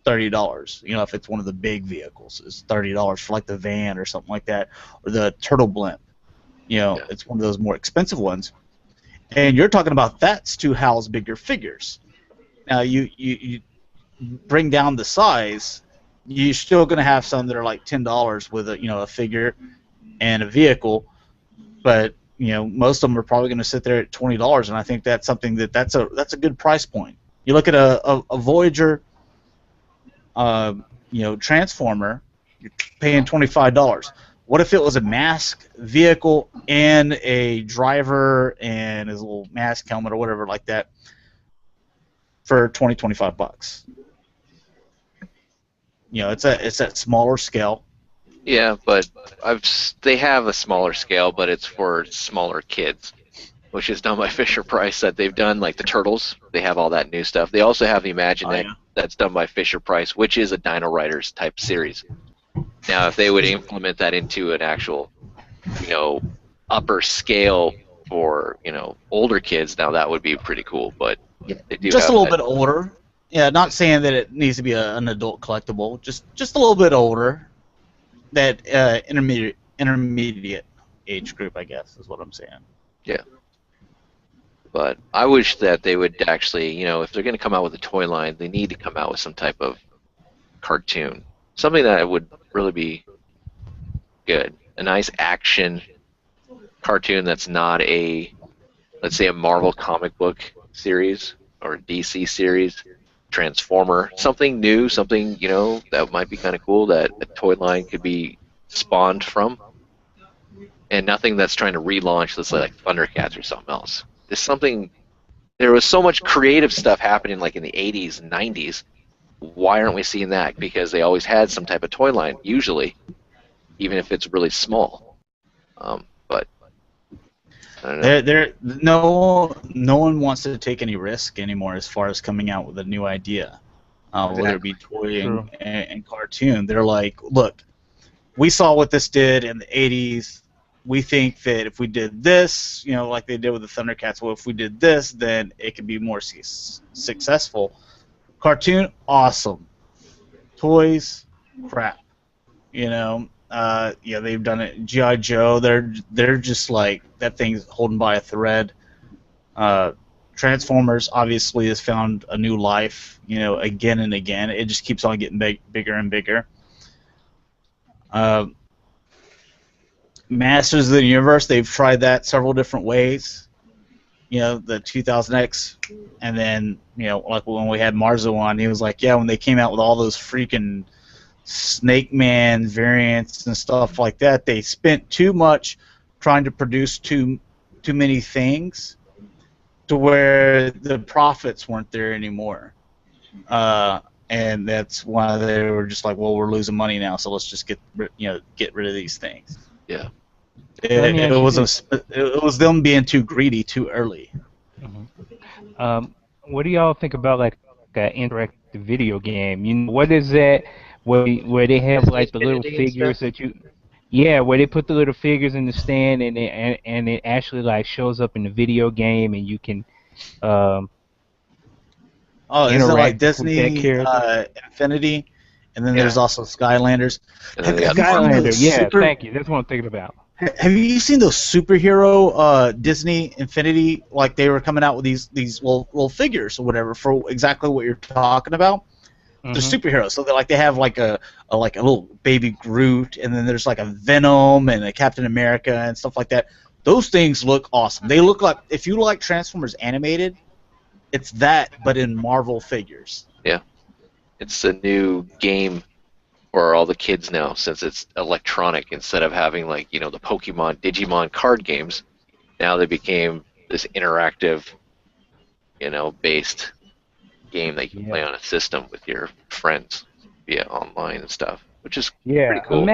$30. You know, if it's one of the big vehicles, it's $30 for like the van or something like that, or the turtle blimp. You know, it's one of those more expensive ones. And you're talking about that's to house bigger figures. Now you bring down the size, you're still going to have some that are like $10 with a figure and a vehicle, but most of them are probably going to sit there at $20, and I think that's something that's a good price point. You look at a Voyager, Transformer, you're paying $25. What if it was a mask vehicle and a driver and his little mask helmet or whatever like that for $25? It's that smaller scale. Yeah, but they have a smaller scale, but it's for smaller kids, which is done by Fisher Price. That they've done like the Turtles. They have all that new stuff. They also have the Imaginext that's done by Fisher Price, which is a Dino Riders type series. Now, if they would implement that into an actual, upper scale for older kids, now that would be pretty cool. But they do just have a little bit older. Yeah, not saying that it needs to be an adult collectible. Just a little bit older. That intermediate age group, I guess, is what I'm saying. Yeah. But I wish that they would actually, if they're going to come out with a toy line, they need to come out with some type of cartoon. Something that would really be good. A nice action cartoon that's not let's say, a Marvel comic book series or a DC series, Transformer, something new, something, that might be kind of cool that a toy line could be spawned from. And nothing that's trying to relaunch, let's say, like Thundercats or something else. There was so much creative stuff happening like in the 80s and 90s. Why aren't we seeing that? Because they always had some type of toy line, usually, even if it's really small. But I don't know. No one wants to take any risk anymore as far as coming out with a new idea, whether it be toy and cartoon. They're like, look, we saw what this did in the 80s. We think that if we did this, like they did with the Thundercats, well, if we did this, then it could be more successful. Cartoon, awesome. Toys, crap. They've done it. G.I. Joe, they're just like that thing's holding by a thread. Transformers obviously has found a new life, again and again. It just keeps on getting bigger and bigger. Masters of the Universe, they've tried that several different ways. The 2000X, and then, like when we had Marzo on, he was like, yeah, when they came out with all those freaking Snake Man variants and stuff like that, they spent too much trying to produce too many things to where the profits weren't there anymore. And that's why they were just like, well, we're losing money now, so let's just get rid of these things. Yeah. It was them being too greedy too early. Mm-hmm. What do y'all think about like an interactive video game? What is that? Where they have like the little figures that where they put the little figures in the stand and it actually like shows up in the video game and you can is it like Disney Infinity? And then there's also Skylanders. Skylander, thank you. That's what I'm thinking about. Have you seen those superhero Disney Infinity? Like they were coming out with these little figures or whatever for exactly what you're talking about. Mm-hmm. They're superheroes, so they have like a little baby Groot, and then there's like a Venom and a Captain America and stuff like that. Those things look awesome. They look like, if you like Transformers animated, it's that but in Marvel figures. Yeah. It's a new game for all the kids now, since it's electronic. Instead of having like the Pokemon, Digimon card games, now they became this interactive, based game that you can play on a system with your friends via online and stuff, which is pretty cool.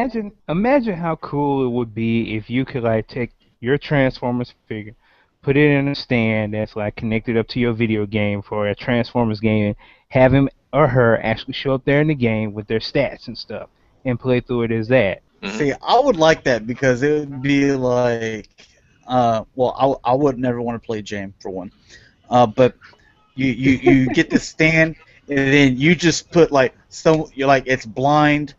Imagine how cool it would be if you could like take your Transformers figure, put it in a stand that's like connected up to your video game for a Transformers game, have him or her actually show up there in the game with their stats and stuff and play through it as that. Mm-hmm. See, I would like that because it would be like, I would never want to play James for one, but you get the stand and then you just put like you're like it's blind,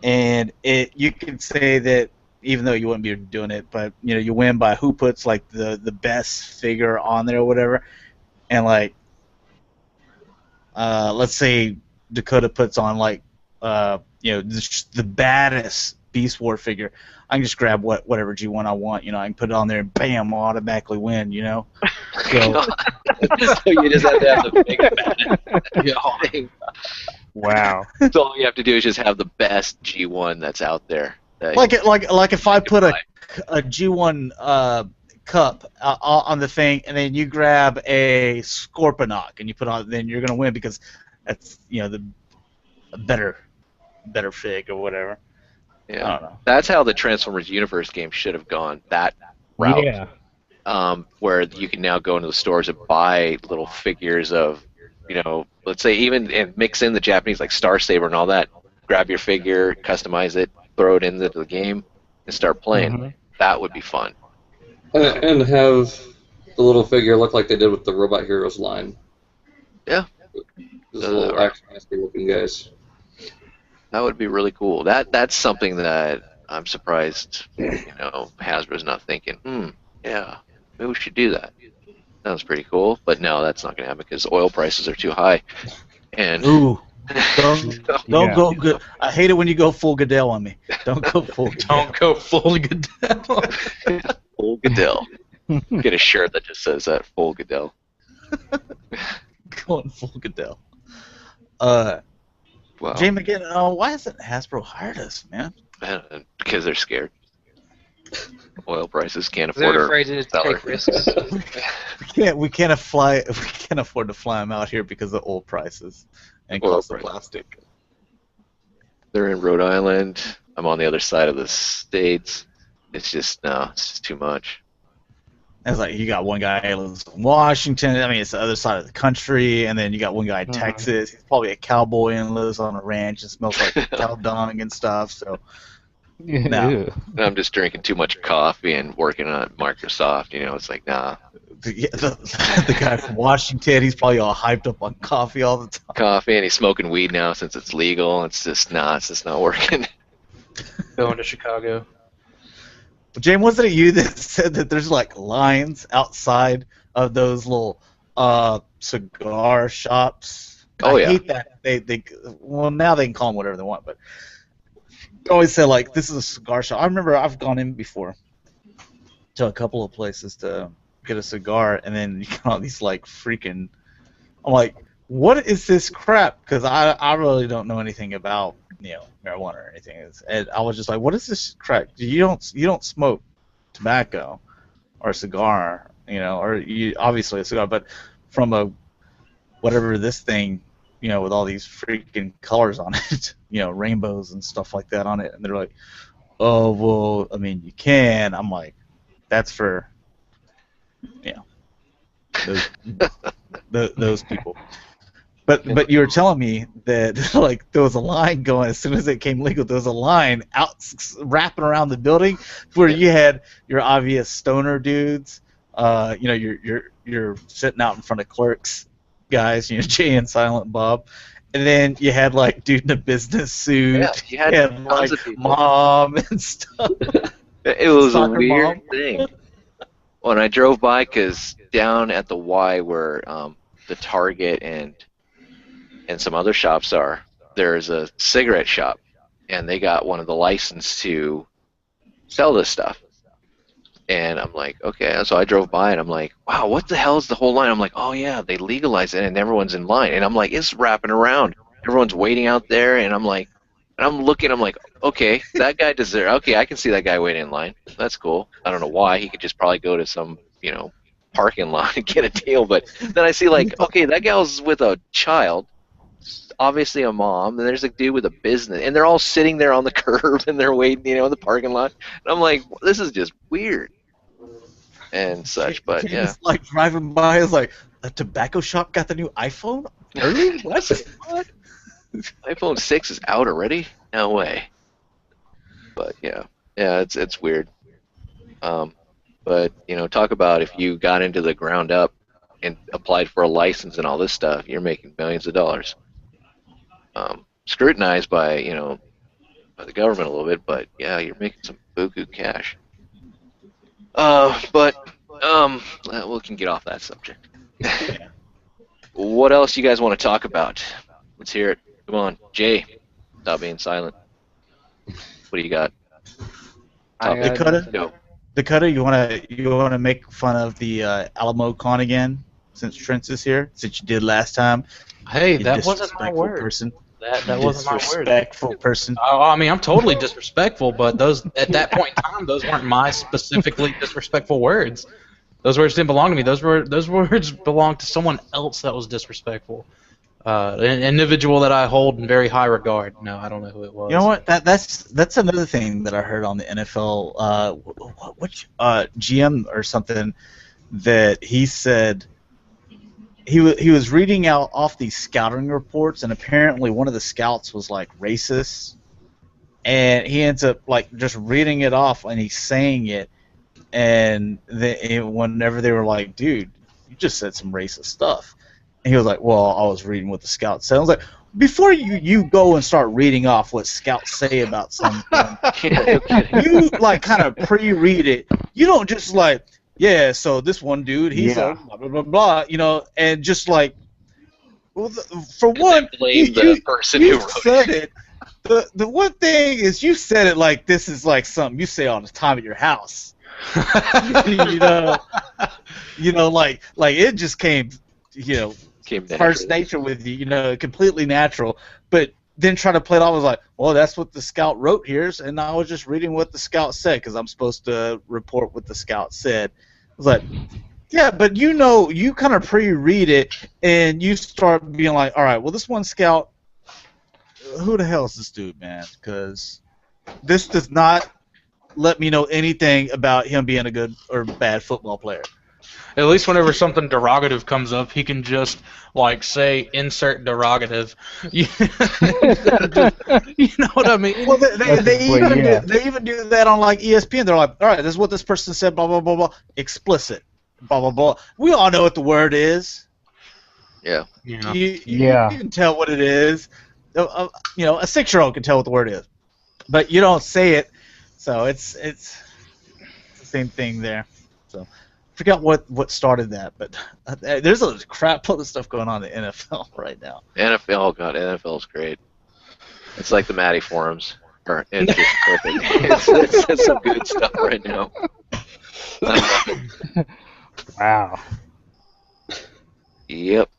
and you can say that even though you wouldn't be doing it, but you win by who puts like the best figure on there or whatever, and like let's say Dakota puts on like the baddest Beast War figure. I can just grab whatever G1 I want. I can put it on there and bam, I'll automatically win. So, So you just have to have the big bad thing. Wow. So all you have to do is just have the best G1 that's out there. Like if I put a G1 cup on the thing, and then you grab a Scorponok and you put on, then you're gonna win because that's the better fig or whatever. Yeah. I don't know. That's how the Transformers Universe game should have gone. That route. Yeah. Where you can now go into the stores and buy little figures of, let's say and mix in the Japanese like Star Saber and all that. Grab your figure, customize it, throw it into the game, and start playing. Mm-hmm. That would be fun. And have the little figure look like they did with the Robot Heroes line. Yeah. Those little nasty looking guys. That would be really cool. That's something that I'm surprised, Hasbro's not thinking. Yeah, maybe we should do that. Sounds pretty cool, but no, that's not going to happen because oil prices are too high. And Ooh, don't go good. I hate it when you go full Goodell on me. Don't go full. Don't go full Goodell. Full Goodell. Get a shirt that just says that, full Goodell. Going full Goodell. Wow. Jay again. Why hasn't Hasbro hired us, man? Because they're scared. Oil prices can't afford They're our afraid to salary. take risks. We can't afford to fly them out here because of oil prices and Oil cost of prices. plastic. They're in Rhode Island. I'm on the other side of the states. It's just too much. It's like you got one guy who lives in Washington. I mean, it's the other side of the country, and then you got one guy in Texas. He's probably a cowboy and lives on a ranch and smells like cow dung and stuff. So, no. Ew. I'm just drinking too much coffee and working on Microsoft. It's like, nah. The guy from Washington, he's probably all hyped up on coffee all the time. Coffee, and he's smoking weed now since it's legal. It's just not working. Going to Chicago. James, wasn't it you that said that there's like lines outside of those little cigar shops? Oh, I yeah. hate that. They now they can call them whatever they want, but they always say like this is a cigar shop. I remember I've gone in before to a couple of places to get a cigar, and then you got all these like freaking. I'm like, what is this crap? Because I really don't know anything about marijuana or anything. And I was just like, what is this crap? You don't smoke tobacco or a cigar, or you obviously a cigar, but from a whatever this thing, with all these freaking colors on it, rainbows and stuff like that on it, and they're like, oh well, I mean you can. I'm like, that's for those people. But you were telling me that like there was a line going as soon as it came legal. There was a line out wrapping around the building where you had your obvious stoner dudes. You're sitting out in front of clerks, guys. Jay and Silent Bob, and then you had like dude in a business suit. Yeah, you had and like tons of people. mom and stuff. It was a Soccer weird mom. thing. When I drove by, because down at the Y where the Target and some other shops are, there's a cigarette shop, and they got one of the license to sell this stuff. And I'm like, okay. So I drove by, and I'm like, wow, what the hell is the whole line? I'm like, oh yeah, they legalized it, and everyone's in line. And I'm like, it's wrapping around. Everyone's waiting out there, and I'm like, I'm looking, I'm like, okay, that guy deserves. Okay, I can see that guy waiting in line. That's cool. I don't know why. He could just probably go to some, parking lot and get a deal. But then I see like, okay, that gal's with a child. Obviously a mom, and there's a dude with a business, and they're all sitting there on the curb, and they're waiting, in the parking lot. And I'm like, this is just weird, and such. But yeah, It's like driving by is like a tobacco shop got the new iPhone early. What? iPhone 6 is out already? No way. But yeah, it's weird. But talk about if you got into the ground up and applied for a license and all this stuff, you're making millions of dollars. scrutinized by by the government a little bit. But yeah, you're making some buku cash. But we can get off that subject. What else you guys want to talk about? Let's hear it. Come on, Jay. Stop being silent. What do you got? Dakota, you wanna make fun of the Alamo Con again, since Trent is here, since you did last time. Hey, that wasn't my word. Person. That wasn't my word. Disrespectful person. Oh, I mean, I'm totally disrespectful, but those at that point in time, those weren't my specifically disrespectful words. Those words didn't belong to me. Those words belonged to someone else that was disrespectful. An individual that I hold in very high regard. No, I don't know who it was. You know what? That's another thing that I heard on the NFL. Which GM or something that he said he was reading out off these scouting reports, and apparently one of the scouts was like racist, and he ends up like just reading it off, and he's saying it, and whenever they were like, "Dude, you just said some racist stuff." And he was like, well, I was reading what the scouts said. I was like, before you go and start reading off what scouts say about something, you like kind of pre-read it. You don't just like, yeah, so this one dude, he's like, blah, blah, blah, blah, and just like, well, for one, blame the person who wrote said it. The one thing is you said it like this is like something you say all the time at your house. Like it just came, first nature with you, completely natural. But then try to play it off as like, well, that's what the scout wrote here, and I was just reading what the scout said because I'm supposed to report what the scout said. I was like, yeah, but you kind of pre-read it, and you start being like, all right, well, this one scout, who the hell is this dude, man? Because this does not let me know anything about him being a good or bad football player. At least whenever something derogative comes up, he can just like say insert derogative. You know what I mean? Well, they even do that on like ESPN. They're like, all right, this is what this person said, blah blah blah blah, explicit, blah blah blah. We all know what the word is. Yeah. You can tell what it is. A 6-year-old can tell what the word is, but you don't say it. So it's the same thing there. So. Forgot what started that, but there's a crap load of stuff going on in the NFL right now. NFL's great. It's like the Maddie forums. It's just perfect. It's some good stuff right now. Wow. Yep.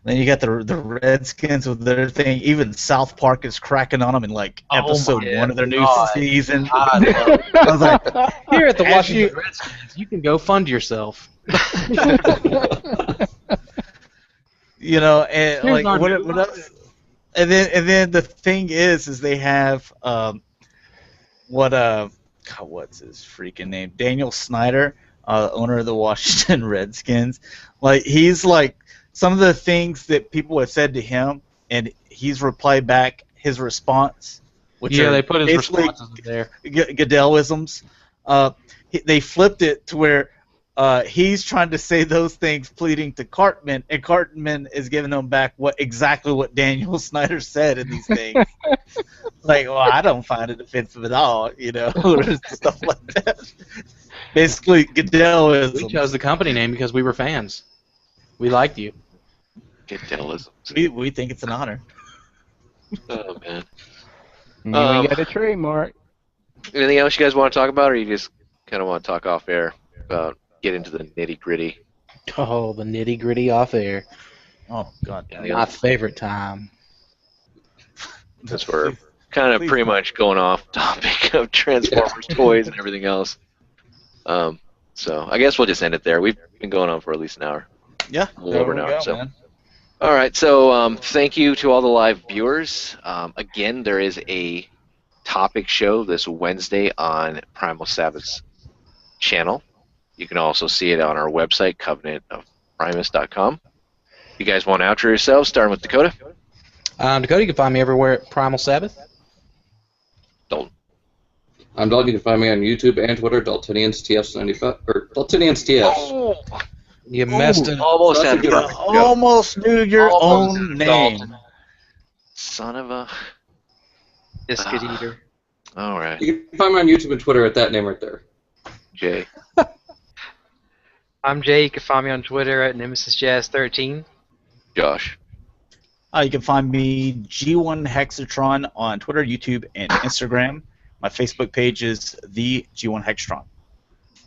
Then you got the Redskins with their thing. Even South Park is cracking on them in like episode 1 of their new season. I was like, here at the Washington Redskins, you can go fund yourself. And like what else? And then the thing is they have what's his freaking name? Daniel Snyder, owner of the Washington Redskins. Like he's like. Some of the things that people have said to him, and he's replied back his response, which they put his responses in there. Goodellisms. They flipped it to where he's trying to say those things, pleading to Cartman, and Cartman is giving them back exactly what Daniel Snyder said in these things. Like, well, I don't find it offensive at all, or stuff like that. Basically, Goodellisms. We chose the company name because we were fans. We liked you. We think it's an honor. Oh, man. You got a trademark. Anything else you guys want to talk about, or you just kind of want to talk off air about get into the nitty-gritty? Oh, the nitty-gritty off air. Oh, God. My favorite time. Because we're kind of pretty much going off topic of Transformers toys and everything else. So I guess we'll just end it there. We've been going on for at least an hour. Yeah, a little over an hour. So. All right, so thank you to all the live viewers. Again, there is a topic show this Wednesday on PrimalSabbath's channel. You can also see it on our website, covenantofprimus.com. You guys want to outro yourselves, starting with Dakota? Dakota, you can find me everywhere at Primal Sabbath. Dalton. I'm Dalton. You can find me on YouTube and Twitter, DaltoniansTF95 or DaltoniansTF. Oh. You messed it. Almost knew your own name. Son of a. Biscuit eater. All right, You can find me on YouTube and Twitter at that name right there. Jay. I'm Jay. You can find me on Twitter at NemesisJazz13. Josh. You can find me G1 Hexatron on Twitter, YouTube, and Instagram. My Facebook page is the G1 Hexatron.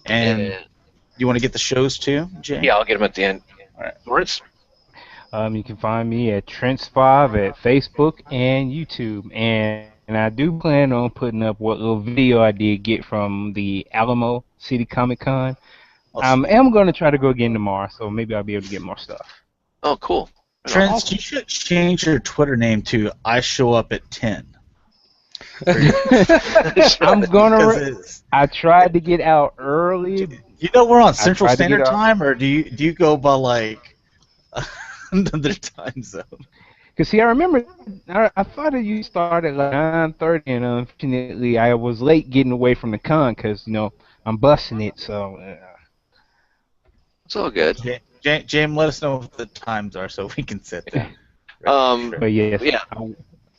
And you want to get the shows too, Jay? Yeah, I'll get them at the end. All right. Lawrence. You can find me at Trent5 at Facebook and YouTube, and I do plan on putting up what little video I did get from the Alamo City Comic Con. I am going to try to go again tomorrow, so maybe I'll be able to get more stuff. Oh, cool. Trent, you should change your Twitter name to I Show Up at 10. I'm gonna. I tried to get out early. You know we're on Central Standard Time, or do you go by like another time zone? Cause see, I remember I thought that you started at like 9:30, and unfortunately I was late getting away from the con because I'm busting it. So it's all good. James, let us know what the times are so we can set that. But yes, yeah.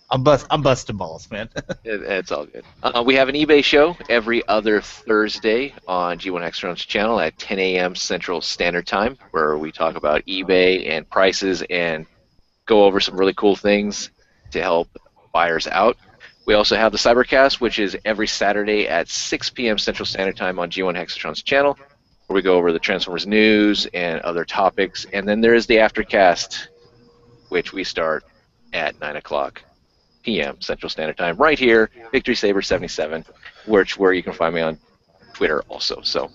I'm busting balls, man. It's all good. We have an eBay show every other Thursday on G1 Hexatron's channel at 10 a.m. Central Standard Time, where we talk about eBay and prices and go over some really cool things to help buyers out. We also have the Cybercast, which is every Saturday at 6 p.m. Central Standard Time on G1 Hexatron's channel, where we go over the Transformers news and other topics. And then there is the Aftercast, which we start at 9 o'clock p.m. Central Standard Time, right here, Victory Saber 77, where you can find me on Twitter also. So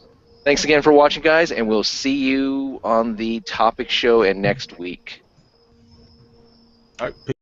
thanks again for watching, guys, and we'll see you on the topic show and next week. All right.